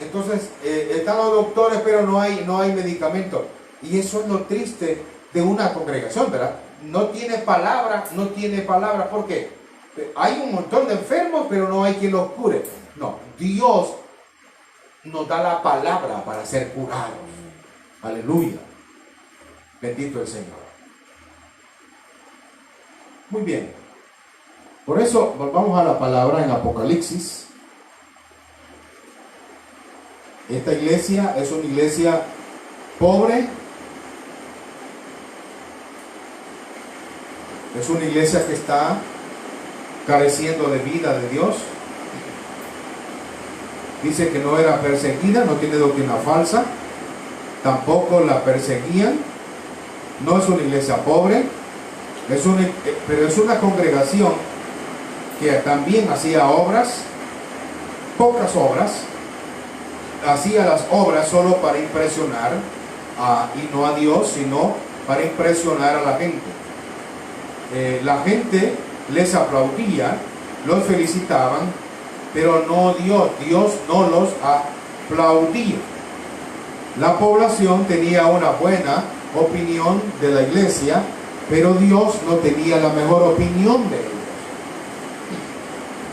[SPEAKER 2] Entonces están los doctores, pero no hay medicamento. Y eso es lo triste de una congregación, ¿verdad? No tiene palabra. ¿Por qué? Hay un montón de enfermos, pero no hay quien los cure. No, Dios nos da la palabra para ser curados. Aleluya. Bendito el Señor. Muy bien. Por eso volvamos a la palabra en Apocalipsis. Esta iglesia es una iglesia pobre. Es una iglesia que está careciendo de vida de Dios. Dice que no era perseguida, no tiene doctrina falsa, tampoco la perseguían. No es una iglesia pobre, pero es una congregación que también hacía obras, pocas obras, hacía las obras solo para impresionar y no a Dios, sino para impresionar a la gente. La gente les aplaudía, los felicitaban, pero no Dios no los aplaudía. La población tenía una buena opinión de la iglesia, pero Dios no tenía la mejor opinión de ellos.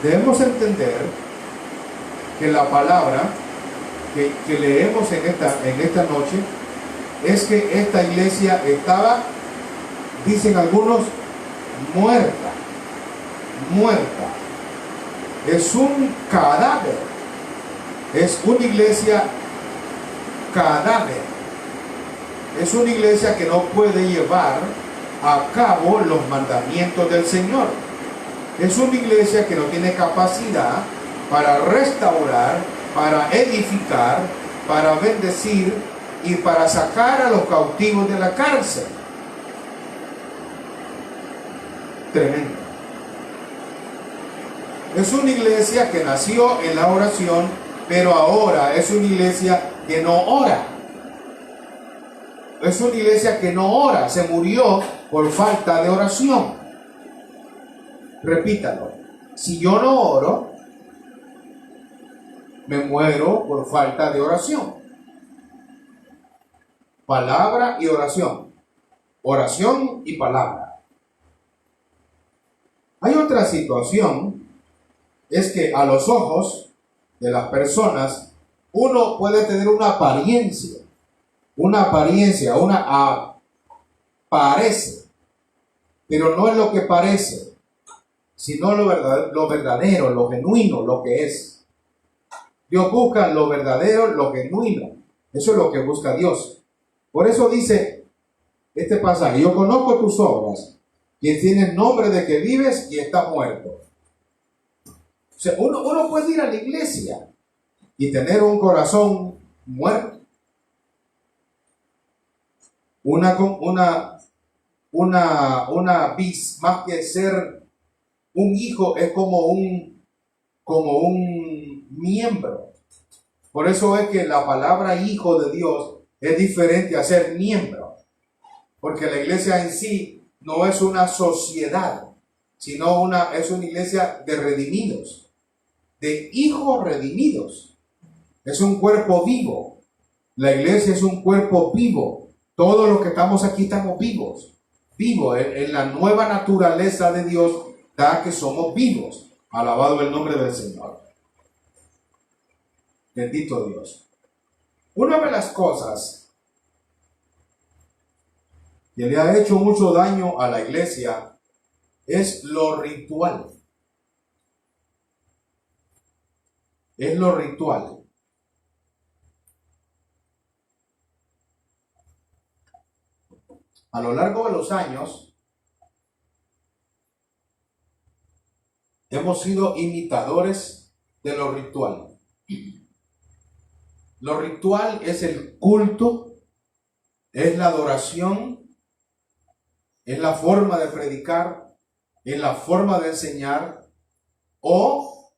[SPEAKER 2] Debemos entender que la palabra que leemos en esta noche es que esta iglesia estaba, dicen algunos, muerta. Es un cadáver. Es una iglesia cadáver. Es una iglesia que no puede llevar a cabo los mandamientos del Señor. Es una iglesia que no tiene capacidad para restaurar, para edificar, para bendecir y para sacar a los cautivos de la cárcel. Tremendo. Es una iglesia que nació en la oración, pero ahora es una iglesia que no ora. Es una iglesia que no ora, se murió por falta de oración. Repítalo. Si yo no oro, me muero por falta de oración. Palabra y oración. Oración y palabra. Hay otra situación, es que a los ojos de las personas, uno puede tener una apariencia, parece, pero no es lo que parece, sino lo verdadero, lo genuino, lo que es. Dios busca lo verdadero, lo genuino. Eso es lo que busca Dios. Por eso dice este pasaje: yo conozco tus obras, quien tiene nombre de que vives y está muerto. O sea, uno puede ir a la iglesia y tener un corazón muerto. Más que ser un hijo, es como un miembro. Por eso es que la palabra hijo de Dios es diferente a ser miembro. Porque la iglesia en sí no es una sociedad, sino es una iglesia de redimidos, de hijos redimidos. Es un cuerpo vivo. La iglesia es un cuerpo vivo. Todos los que estamos aquí estamos vivos. Vivos en la nueva naturaleza de Dios, da que somos vivos. Alabado el nombre del Señor. Bendito Dios. Una de las cosas que le ha hecho mucho daño a la iglesia es lo ritual. Es lo ritual. A lo largo de los años, hemos sido imitadores de lo ritual. Lo ritual es el culto, es la adoración, es la forma de predicar, es la forma de enseñar o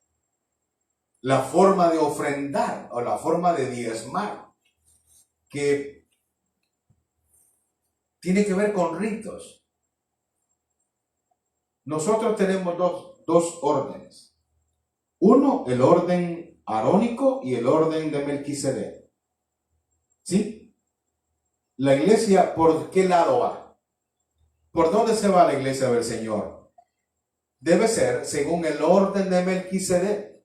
[SPEAKER 2] la forma de ofrendar o la forma de diezmar, que tiene que ver con ritos. Nosotros tenemos dos órdenes. Uno, el orden arónico y el orden de Melquisedec. ¿Sí? La iglesia, ¿por qué lado va? ¿Por dónde se va la iglesia del Señor? Debe ser según el orden de Melquisedec.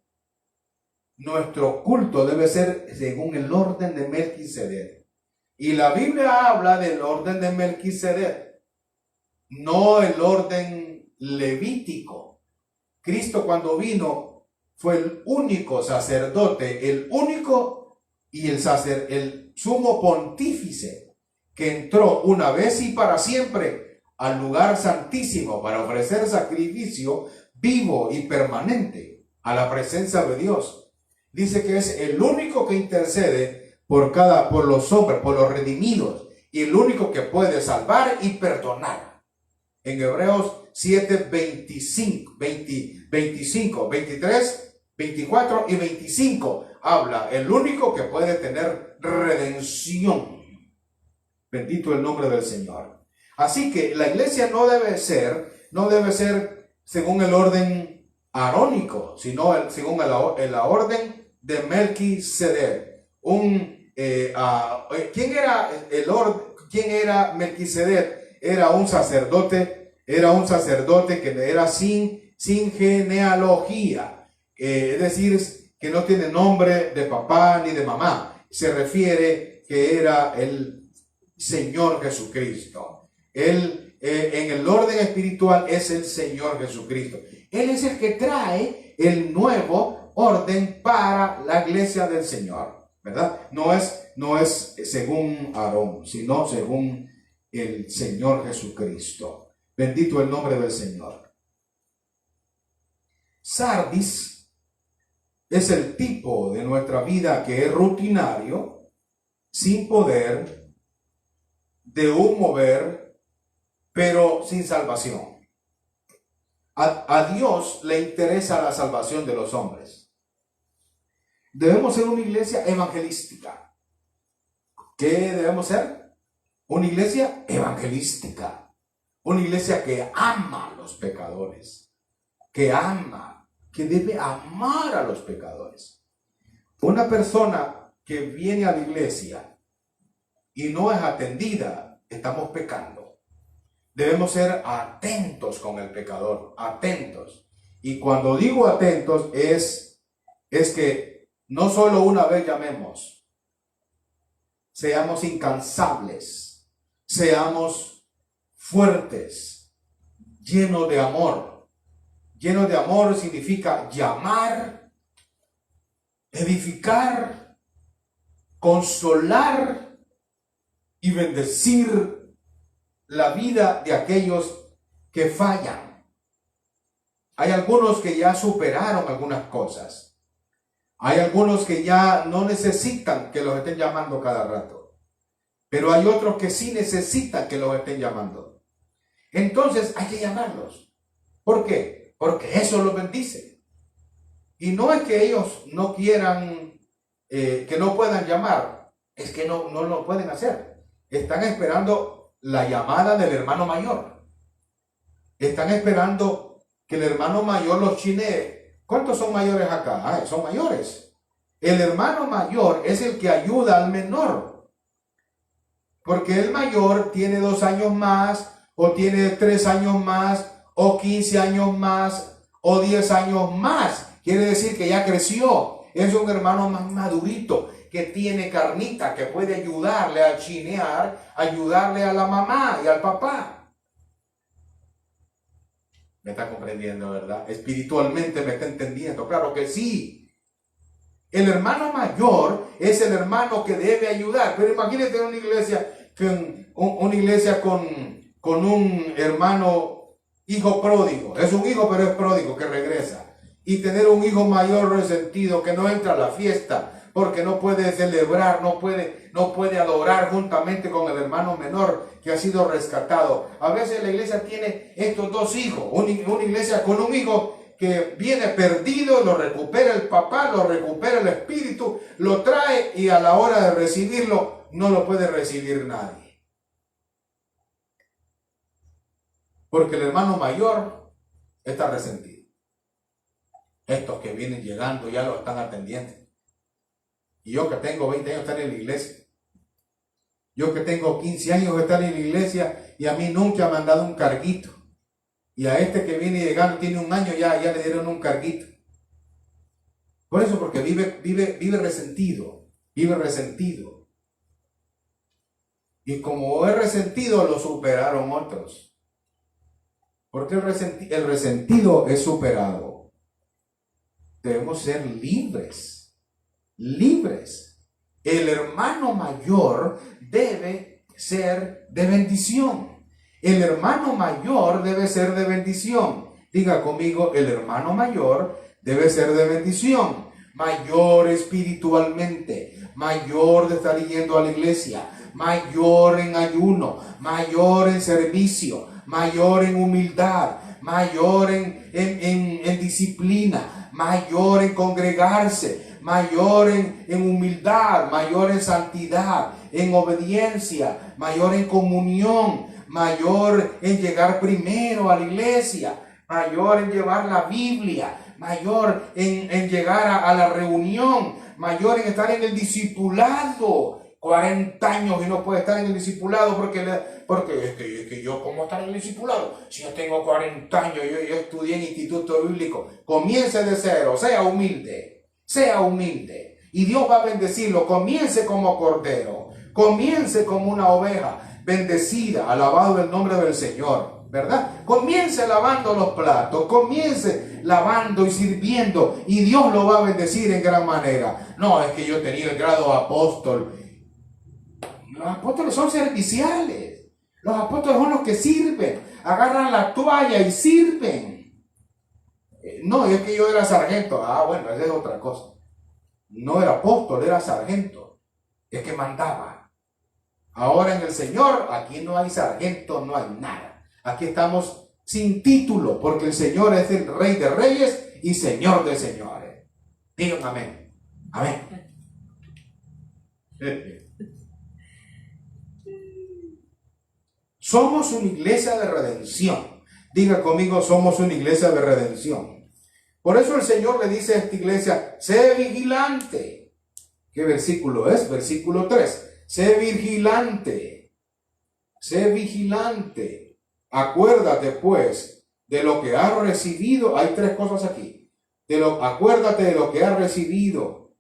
[SPEAKER 2] Nuestro culto debe ser según el orden de Melquisedec. Y la Biblia habla del orden de Melquisedec, no el orden levítico. Cristo cuando vino fue el único sacerdote, el único y el sumo pontífice que entró una vez y para siempre al lugar santísimo para ofrecer sacrificio vivo y permanente a la presencia de Dios. Dice que es el único que intercede por los hombres, por los redimidos, y el único que puede salvar y perdonar. En Hebreos 7, 25, 23, 24 y 25 habla el único que puede tener redención. Bendito el nombre del Señor. Así que la iglesia no debe ser según el orden arónico, sino según la orden de Melquisedec. ¿Quién era Melquisedec? Era un sacerdote que era sin genealogía, es decir, que no tiene nombre de papá ni de mamá. Se refiere que era el Señor Jesucristo. Él, en el orden espiritual, es el Señor Jesucristo. Él es el que trae el nuevo orden para la iglesia del Señor. ¿Verdad? No es según Aarón, sino según el Señor Jesucristo. Bendito el nombre del Señor. Sardis es el tipo de nuestra vida que es rutinario, sin poder, de un mover, pero sin salvación. A Dios le interesa la salvación de los hombres. Debemos ser una iglesia evangelística. ¿Qué debemos ser? Una iglesia evangelística. Una iglesia que ama a los pecadores. Que debe amar a los pecadores. Una persona que viene a la iglesia y no es atendida, estamos pecando. Debemos ser atentos con el pecador, atentos. Y cuando digo atentos es que no solo una vez llamemos, seamos incansables, seamos fuertes, llenos de amor. Lleno de amor significa llamar, edificar, consolar y bendecir la vida de aquellos que fallan. Hay algunos que ya superaron algunas cosas. Hay algunos que ya no necesitan que los estén llamando cada rato. Pero hay otros que sí necesitan que los estén llamando. Entonces hay que llamarlos. ¿Por qué? Porque eso los bendice. Y no es que ellos no quieran, que no puedan llamar. Es que no lo pueden hacer. Están esperando la llamada del hermano mayor. Están esperando que el hermano mayor los chinee. ¿Cuántos son mayores acá? Son mayores. El hermano mayor es el que ayuda al menor. Porque el mayor tiene 2 años más, o tiene 3 años más, o 15 años más, o 10 años más. Quiere decir que ya creció. Es un hermano más madurito, que tiene carnita, que puede ayudarle a chinear, ayudarle a la mamá y al papá. ¿Me está comprendiendo, verdad? Espiritualmente me está entendiendo. Claro que sí. El hermano mayor es el hermano que debe ayudar. Pero imagínate una iglesia con un hermano hijo pródigo. Es un hijo, pero es pródigo, que regresa. Y tener un hijo mayor resentido que no entra a la fiesta porque no puede celebrar, no puede adorar juntamente con el hermano menor que ha sido rescatado. A veces la iglesia tiene estos dos hijos, una iglesia con un hijo que viene perdido, lo recupera el papá, lo recupera el espíritu, lo trae y a la hora de recibirlo no lo puede recibir nadie. Porque el hermano mayor está resentido. Estos que vienen llegando ya lo están atendiendo. Y yo que tengo 20 años de estar en la iglesia. Yo que tengo 15 años de estar en la iglesia y a mí nunca me han dado un carguito. Y a este que viene llegando tiene 1 año ya le dieron un carguito. Por eso, porque vive resentido. Vive resentido. Y como es resentido, lo superaron otros. Porque el resentido es superado. Debemos ser libres. Libres. El hermano mayor debe ser de bendición. El hermano mayor debe ser de bendición. Diga conmigo, el hermano mayor debe ser de bendición. Mayor espiritualmente, mayor de estar yendo a la iglesia, mayor en ayuno, mayor en servicio, mayor en humildad, mayor en disciplina, mayor en congregarse, mayor en humildad, mayor en santidad, en obediencia, mayor en comunión, mayor en llegar primero a la iglesia, mayor en llevar la Biblia, mayor en llegar a la reunión, mayor en estar en el discipulado. 40 años y no puede estar en el discipulado porque es que yo, ¿cómo estar en el discipulado? Si yo tengo 40 años, yo estudié en instituto bíblico. Comience de cero, sea humilde, y Dios va a bendecirlo. Comience como cordero, comience como una oveja bendecida, alabado el nombre del Señor, ¿verdad? Comience lavando los platos, comience lavando y sirviendo, y Dios lo va a bendecir en gran manera. No, es que yo tenía el grado apóstol. Los apóstoles son serviciales. Los apóstoles son los que sirven. Agarran la toalla y sirven. No, es que yo era sargento. Bueno, esa es otra cosa. No era apóstol, era sargento. Es que mandaba. Ahora en el Señor, aquí no hay sargento, no hay nada. Aquí estamos sin título, porque el Señor es el Rey de Reyes y Señor de Señores. Digan amén. Amén. Somos una iglesia de redención. Diga conmigo, somos una iglesia de redención. Por eso el Señor le dice a esta iglesia, sé vigilante. ¿Qué versículo es? Versículo 3. Sé vigilante. Sé vigilante. Acuérdate pues de lo que has recibido. Hay 3 cosas aquí. Acuérdate de lo que has recibido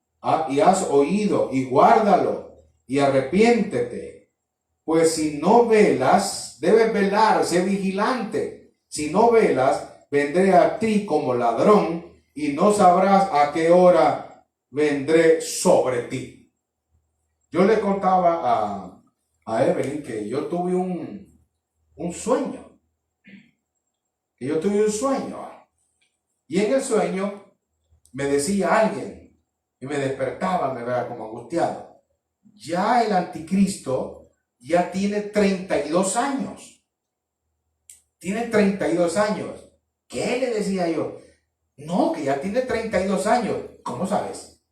[SPEAKER 2] y has oído, y guárdalo y arrepiéntete. Pues si no velas, debes velar, sé vigilante. Si no velas, vendré a ti como ladrón y no sabrás a qué hora vendré sobre ti. Yo le contaba a Evelyn que yo tuve un sueño. Y en el sueño me decía alguien, y me despertaba, me veía como angustiado. Ya el anticristo ya tiene 32 años. Tiene 32 años. ¿Qué le decía yo? No, que ya tiene 32 años. ¿Cómo sabes?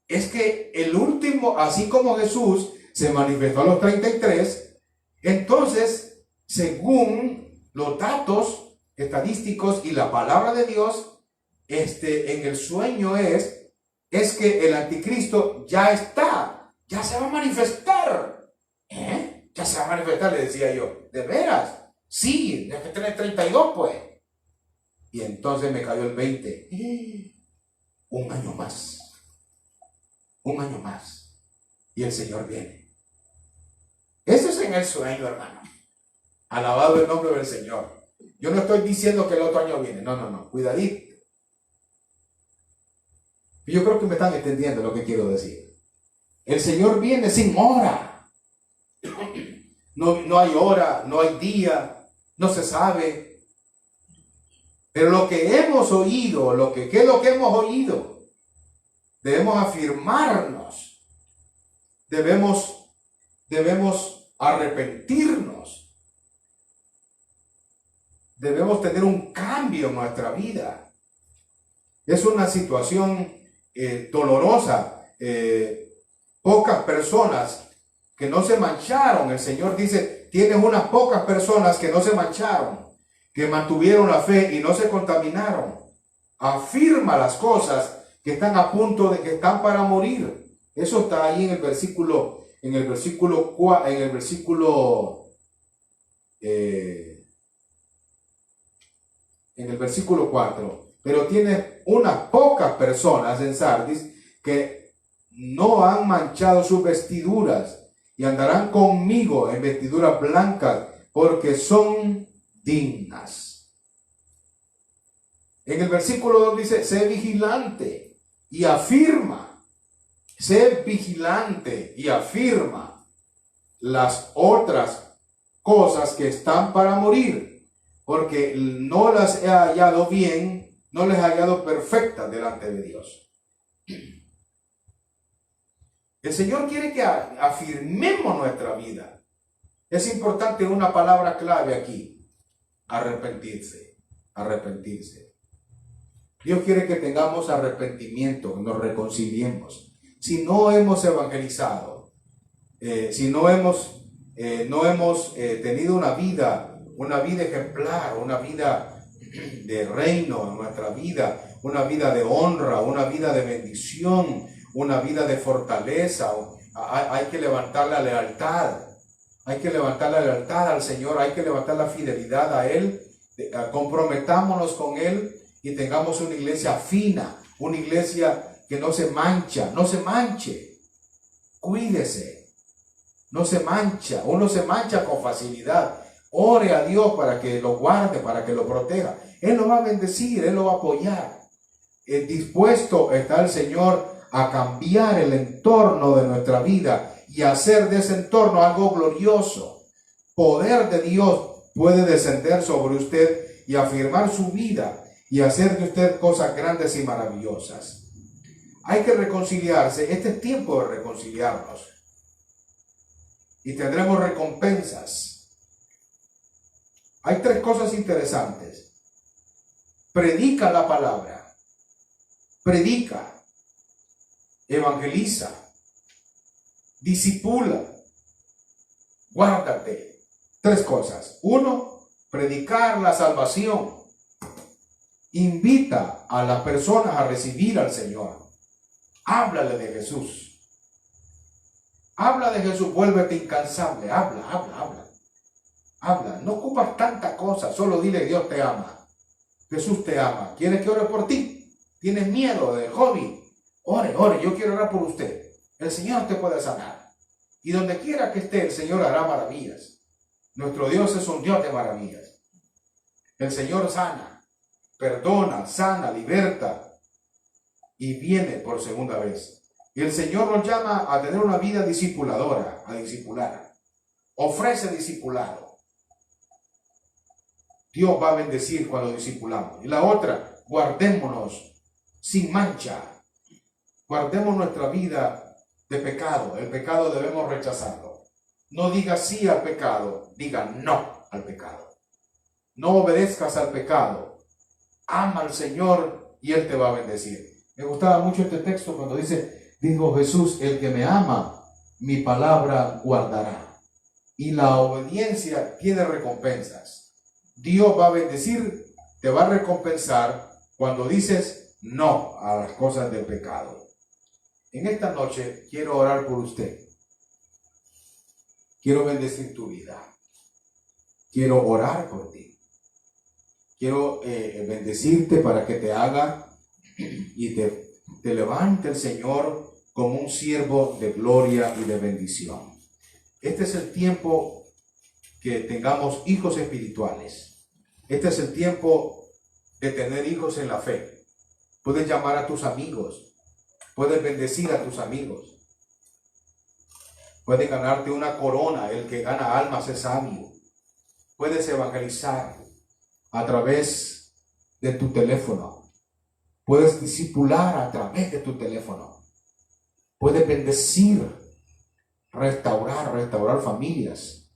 [SPEAKER 2] Es que el último, así como Jesús se manifestó a los 33, entonces, según los datos estadísticos y la palabra de Dios en el sueño es que el anticristo ya está, ya se va a manifestar. Ya se va a manifestar, le decía yo. ¿De veras? Sí, es que tiene 32 pues. Y entonces me cayó el 20. Un año más. Un año más. Y el Señor viene. Eso es en el sueño, hermano. Alabado el nombre del Señor. Yo no estoy diciendo que el otro año viene. No. Cuidadito. Yo creo que me están entendiendo lo que quiero decir. El Señor viene sin hora. No hay hora, no hay día, no se sabe. Pero lo que hemos oído, ¿qué es lo que hemos oído? Debemos afirmarnos. Debemos arrepentirnos. Debemos tener un cambio en nuestra vida. Es una situación dolorosa. Pocas personas que no se mancharon. El Señor dice, tienes unas pocas personas que no se mancharon, que mantuvieron la fe y no se contaminaron. Afirma las cosas que están a punto de que están para morir. Eso está ahí en el versículo 4. Pero tiene unas pocas personas en Sardis que no han manchado sus vestiduras y andarán conmigo en vestiduras blancas porque son dignas. En el versículo 2 dice, sé vigilante y afirma. Sé vigilante y afirma las otras cosas que están para morir, porque no las he hallado bien, no les he hallado perfectas delante de Dios. El Señor quiere que afirmemos nuestra vida. Es importante una palabra clave aquí: arrepentirse. Arrepentirse. Dios quiere que tengamos arrepentimiento, que nos reconciliemos. Si no hemos evangelizado, si no hemos tenido una vida ejemplar, una vida de reino en nuestra vida, una vida de honra, una vida de bendición, una vida de fortaleza, hay que levantar la lealtad. Hay que levantar la lealtad al Señor, hay que levantar la fidelidad a Él, comprometámonos con Él y tengamos una iglesia fina, una iglesia que no se mancha, no se manche, cuídese, no se mancha, uno se mancha con facilidad. Ore a Dios para que lo guarde, para que lo proteja. Él lo va a bendecir, Él lo va a apoyar. Dispuesto está el Señor a cambiar el entorno de nuestra vida y hacer de ese entorno algo glorioso. Poder de Dios puede descender sobre usted y afirmar su vida y hacer de usted cosas grandes y maravillosas. Hay que reconciliarse. Este es tiempo de reconciliarnos y tendremos recompensas. Hay tres cosas interesantes. Predica la palabra. Predica. Evangeliza. Discipula. Guárdate. Tres cosas. Uno, predicar la salvación. Invita a las personas a recibir al Señor. Háblale de Jesús. Habla de Jesús. Vuélvete incansable. Habla. No ocupas tanta cosa. Solo dile: Dios te ama. Jesús te ama. ¿Quieres que ore por ti? ¿Tienes miedo del hobby? Ore. Yo quiero orar por usted. El Señor te puede sanar. Y donde quiera que esté, el Señor hará maravillas. Nuestro Dios es un Dios de maravillas. El Señor sana, perdona, sana, liberta y viene por segunda vez. Y el Señor nos llama a tener una vida discipuladora, a discipular. Ofrece discipulado. Dios va a bendecir cuando discipulamos. Y la otra, guardémonos sin mancha. Guardemos nuestra vida de pecado. El pecado debemos rechazarlo. No diga sí al pecado, diga no al pecado. No obedezcas al pecado. Ama al Señor y Él te va a bendecir. Me gustaba mucho este texto cuando dijo Jesús: el que me ama, mi palabra guardará. Y la obediencia tiene recompensas. Dios va a bendecir, te va a recompensar cuando dices no a las cosas del pecado. En esta noche quiero orar por usted. Quiero bendecir tu vida. Quiero orar por ti. Quiero bendecirte para que te haga y te levante el Señor como un siervo de gloria y de bendición. Este es el tiempo que tengamos hijos espirituales. Este es el tiempo de tener hijos en la fe. Puedes llamar a tus amigos. Puedes bendecir a tus amigos. Puedes ganarte una corona. El que gana almas es sabio. Puedes evangelizar a través de tu teléfono. Puedes discipular a través de tu teléfono. Puedes bendecir, restaurar familias.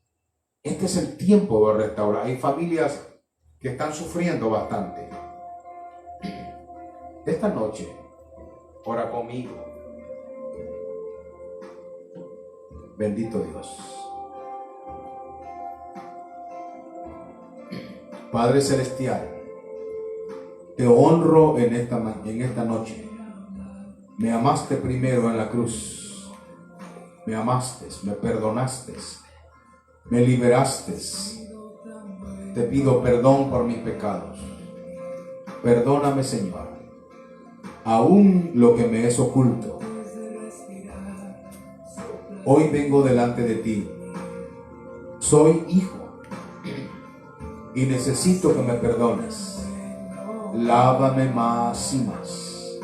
[SPEAKER 2] Este es el tiempo de restaurar. Hay familias que están sufriendo bastante. Esta noche, ora conmigo. Bendito Dios. Padre Celestial, te honro en esta noche. Me amaste primero en la cruz. Me amaste, me perdonaste, me liberaste. Te pido perdón por mis pecados. Perdóname, Señor, aún lo que me es oculto. Hoy vengo delante de ti. Soy hijo y necesito que me perdones. Lávame más y más.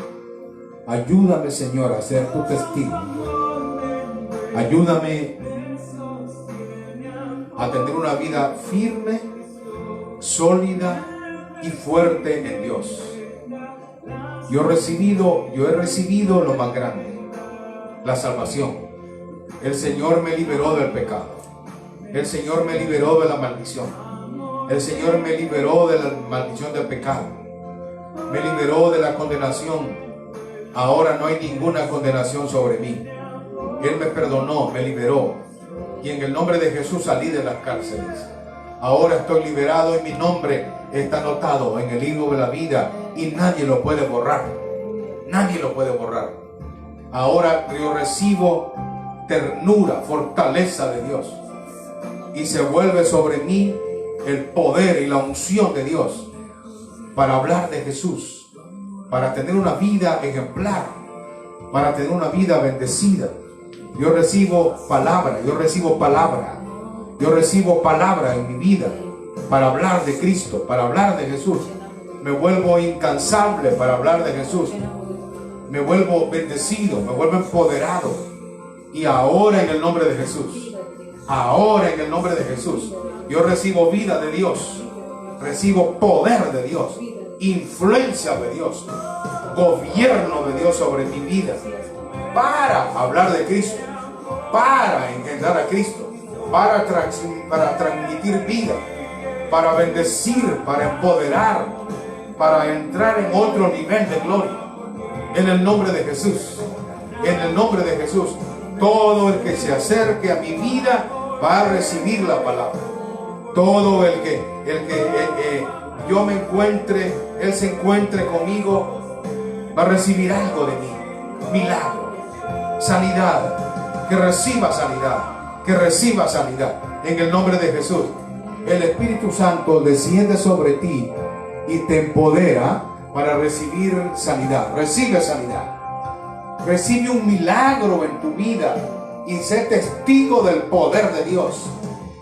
[SPEAKER 2] Ayúdame, Señor, a ser tu testigo. Ayúdame a tener una vida firme, sólida y fuerte en Dios. Yo he recibido lo más grande, la salvación. El Señor me liberó del pecado. El Señor me liberó de la maldición. El Señor me liberó de la maldición del pecado. Me liberó de la condenación. Ahora no hay ninguna condenación sobre mí. Él me perdonó, me liberó. Y en el nombre de Jesús salí de las cárceles. Ahora estoy liberado y mi nombre está anotado en el libro de la vida y nadie lo puede borrar. Nadie lo puede borrar. Ahora yo recibo ternura, fortaleza de Dios. Y se vuelve sobre mí el poder y la unción de Dios para hablar de Jesús, para tener una vida ejemplar, para tener una vida bendecida. Yo recibo palabra en mi vida para hablar de Cristo, para hablar de Jesús. Me vuelvo incansable para hablar de Jesús. Me vuelvo bendecido, me vuelvo empoderado. Y ahora en el nombre de Jesús, yo recibo vida de Dios, recibo poder de Dios, influencia de Dios, gobierno de Dios sobre mi vida, para hablar de Cristo, para engendrar a Cristo, para transmitir vida, para bendecir, para empoderar, para entrar en otro nivel de gloria. En el nombre de Jesús, todo el que se acerque a mi vida va a recibir la palabra. Todo el que yo me encuentre, Él se encuentre conmigo, va a recibir algo de mí. Milagro, sanidad, que reciba sanidad en el nombre de Jesús. El Espíritu Santo desciende sobre ti y te empodera para recibir sanidad. Recibe sanidad. Recibe un milagro en tu vida y sé testigo del poder de Dios.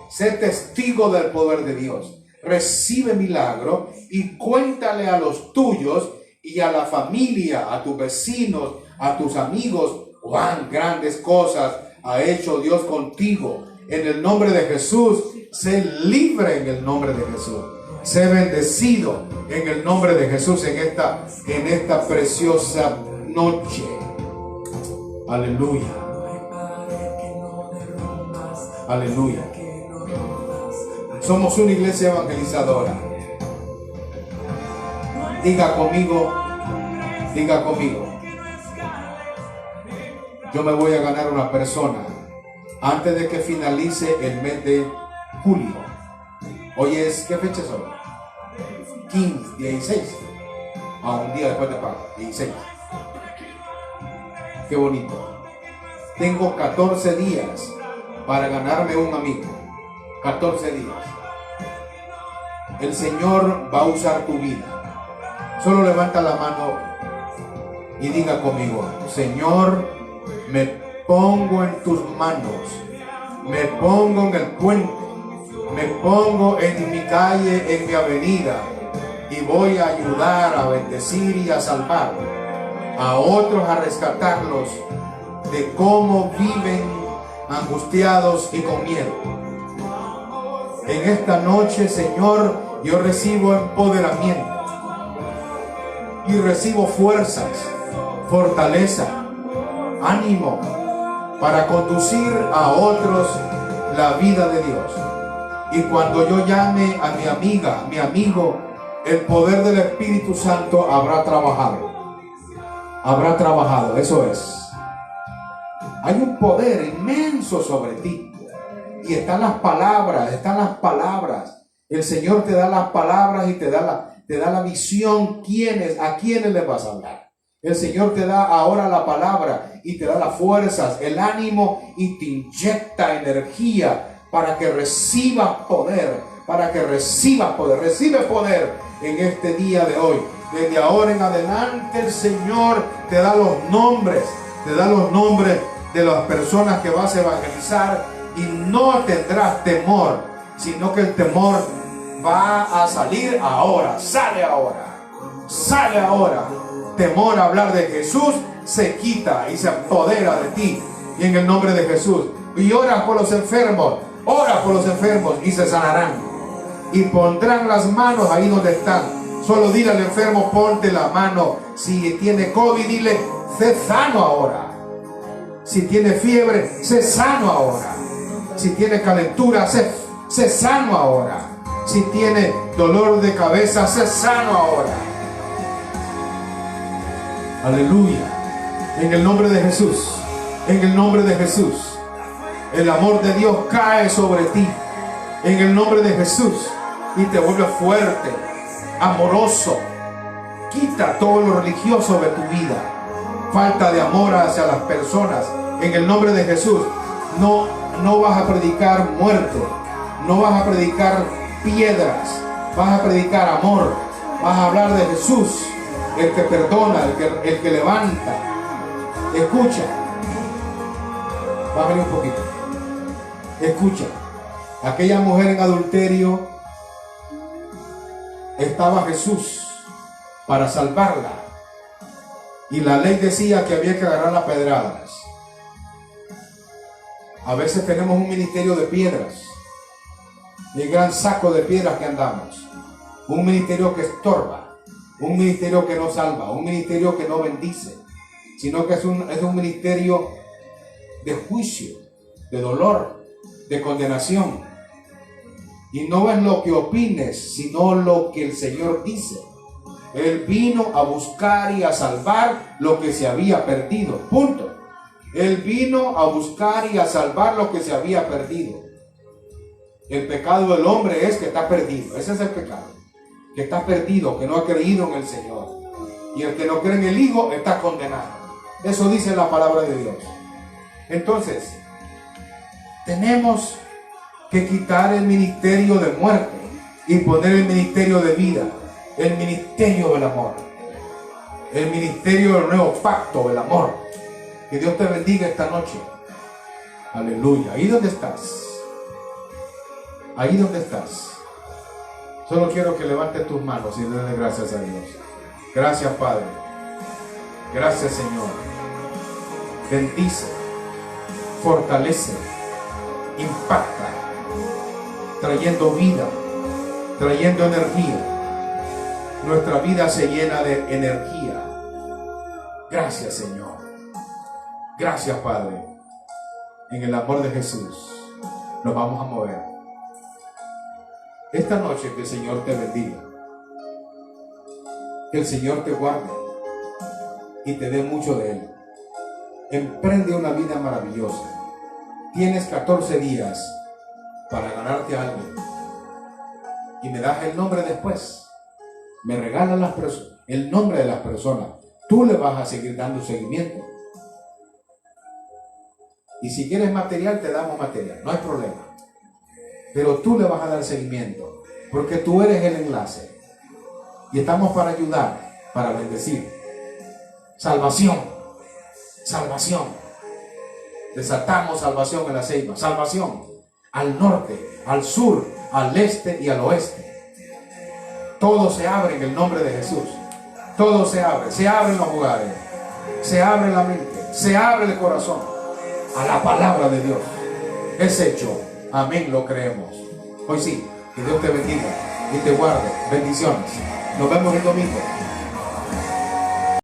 [SPEAKER 2] Sé testigo del poder de Dios. Recibe milagro y cuéntale a los tuyos y a la familia, a tus vecinos, a tus amigos, cuán grandes cosas ha hecho Dios contigo. En el nombre de Jesús, sé libre en el nombre de Jesús. Sé bendecido en el nombre de Jesús en esta preciosa noche. Aleluya. Aleluya. Somos una iglesia evangelizadora. Diga conmigo. Yo me voy a ganar una persona antes de que finalice el mes de julio. Hoy es, ¿qué fecha es hoy? 15, 16. Un día después de Pascua, 16. Qué bonito. Tengo 14 días para ganarme un amigo. 14 días. El Señor va a usar tu vida. Solo levanta la mano y diga conmigo: Señor, me pongo en tus manos, me pongo en el puente, me pongo en mi calle, en mi avenida, y voy a ayudar, a bendecir y a salvar a otros, a rescatarlos de cómo viven angustiados y con miedo. En esta noche, Señor, yo recibo empoderamiento y recibo fuerzas, fortaleza, ánimo para conducir a otros la vida de Dios. Y cuando yo llame a mi amiga, mi amigo, el poder del Espíritu Santo habrá trabajado. Habrá trabajado, eso es. Hay un poder inmenso sobre ti. Y están las palabras, están las palabras. El Señor te da las palabras y te da la visión a quiénes le vas a hablar. El Señor te da ahora la palabra y te da las fuerzas, el ánimo y te inyecta energía para que recibas poder, Recibe poder en este día de hoy. Desde ahora en adelante el Señor te da los nombres de las personas que vas a evangelizar y no tendrás temor, sino que el temor va a salir ahora, sale ahora. Temor a hablar de Jesús se quita y se apodera de ti, y en el nombre de Jesús. Y ora por los enfermos y se sanarán y pondrán las manos ahí donde están. Solo dile al enfermo: ponte la mano. Si tiene COVID, dile: sé sano ahora. Si tiene fiebre, sé sano ahora. Si tiene calentura, sé sano ahora. Si tiene dolor de cabeza, sé sano ahora. Aleluya. En el nombre de Jesús. En el nombre de Jesús. El amor de Dios cae sobre ti. En el nombre de Jesús. Y te vuelve fuerte, amoroso. Quita todo lo religioso de tu vida. Falta de amor hacia las personas. En el nombre de Jesús. No vas a predicar muerte. No vas a predicar piedras. Vas a predicar amor. Vas a hablar de Jesús, el que perdona, el que levanta. Escucha. Bájale un poquito. Escucha. Aquella mujer en adulterio, estaba Jesús para salvarla. Y la ley decía que había que agarrar las pedradas. A veces tenemos un ministerio de piedras. El gran saco de piedras que andamos. Un ministerio que estorba. Un ministerio que no salva. Un ministerio que no bendice. Sino que es un ministerio de juicio, de dolor, de condenación. Y no es lo que opines, sino lo que el Señor dice. Él vino a buscar y a salvar lo que se había perdido. Punto. Él vino a buscar y a salvar lo que se había perdido. El pecado del hombre es que está perdido. Ese es el pecado. Que está perdido, que no ha creído en el Señor. Y el que no cree en el Hijo está condenado. Eso dice la palabra de Dios. Entonces, tenemos que quitar el ministerio de muerte y poner el ministerio de vida, el ministerio del amor, el ministerio del nuevo pacto del amor. Que Dios te bendiga esta noche. Aleluya. Ahí donde estás. Ahí donde estás. Solo quiero que levantes tus manos y le des gracias a Dios. Gracias, Padre. Gracias, Señor. Bendice, fortalece, impacta, trayendo vida, trayendo energía. Nuestra vida se llena de energía. Gracias, Señor. Gracias, Padre. En el amor de Jesús nos vamos a mover. Esta noche que el Señor te bendiga. Que el Señor te guarde y te dé mucho de Él. Emprende una vida maravillosa. Tienes 14 días para ganarte a alguien. y me das el nombre después, me regalas el nombre de las personas, tú le vas a seguir dando seguimiento. Y si quieres material, te damos material, no hay problema. Pero tú le vas a dar seguimiento, porque tú eres el enlace. Y estamos para ayudar, para bendecir. Salvación, salvación. Desatamos salvación en la Ceiba, salvación al norte, al sur, al este y al oeste. Todo se abre en el nombre de Jesús. Todo se abren los hogares, se abre la mente, se abre el corazón a la palabra de Dios. Es hecho. Amén, lo creemos. Hoy sí, que Dios te bendiga y te guarde. Bendiciones. Nos vemos el domingo.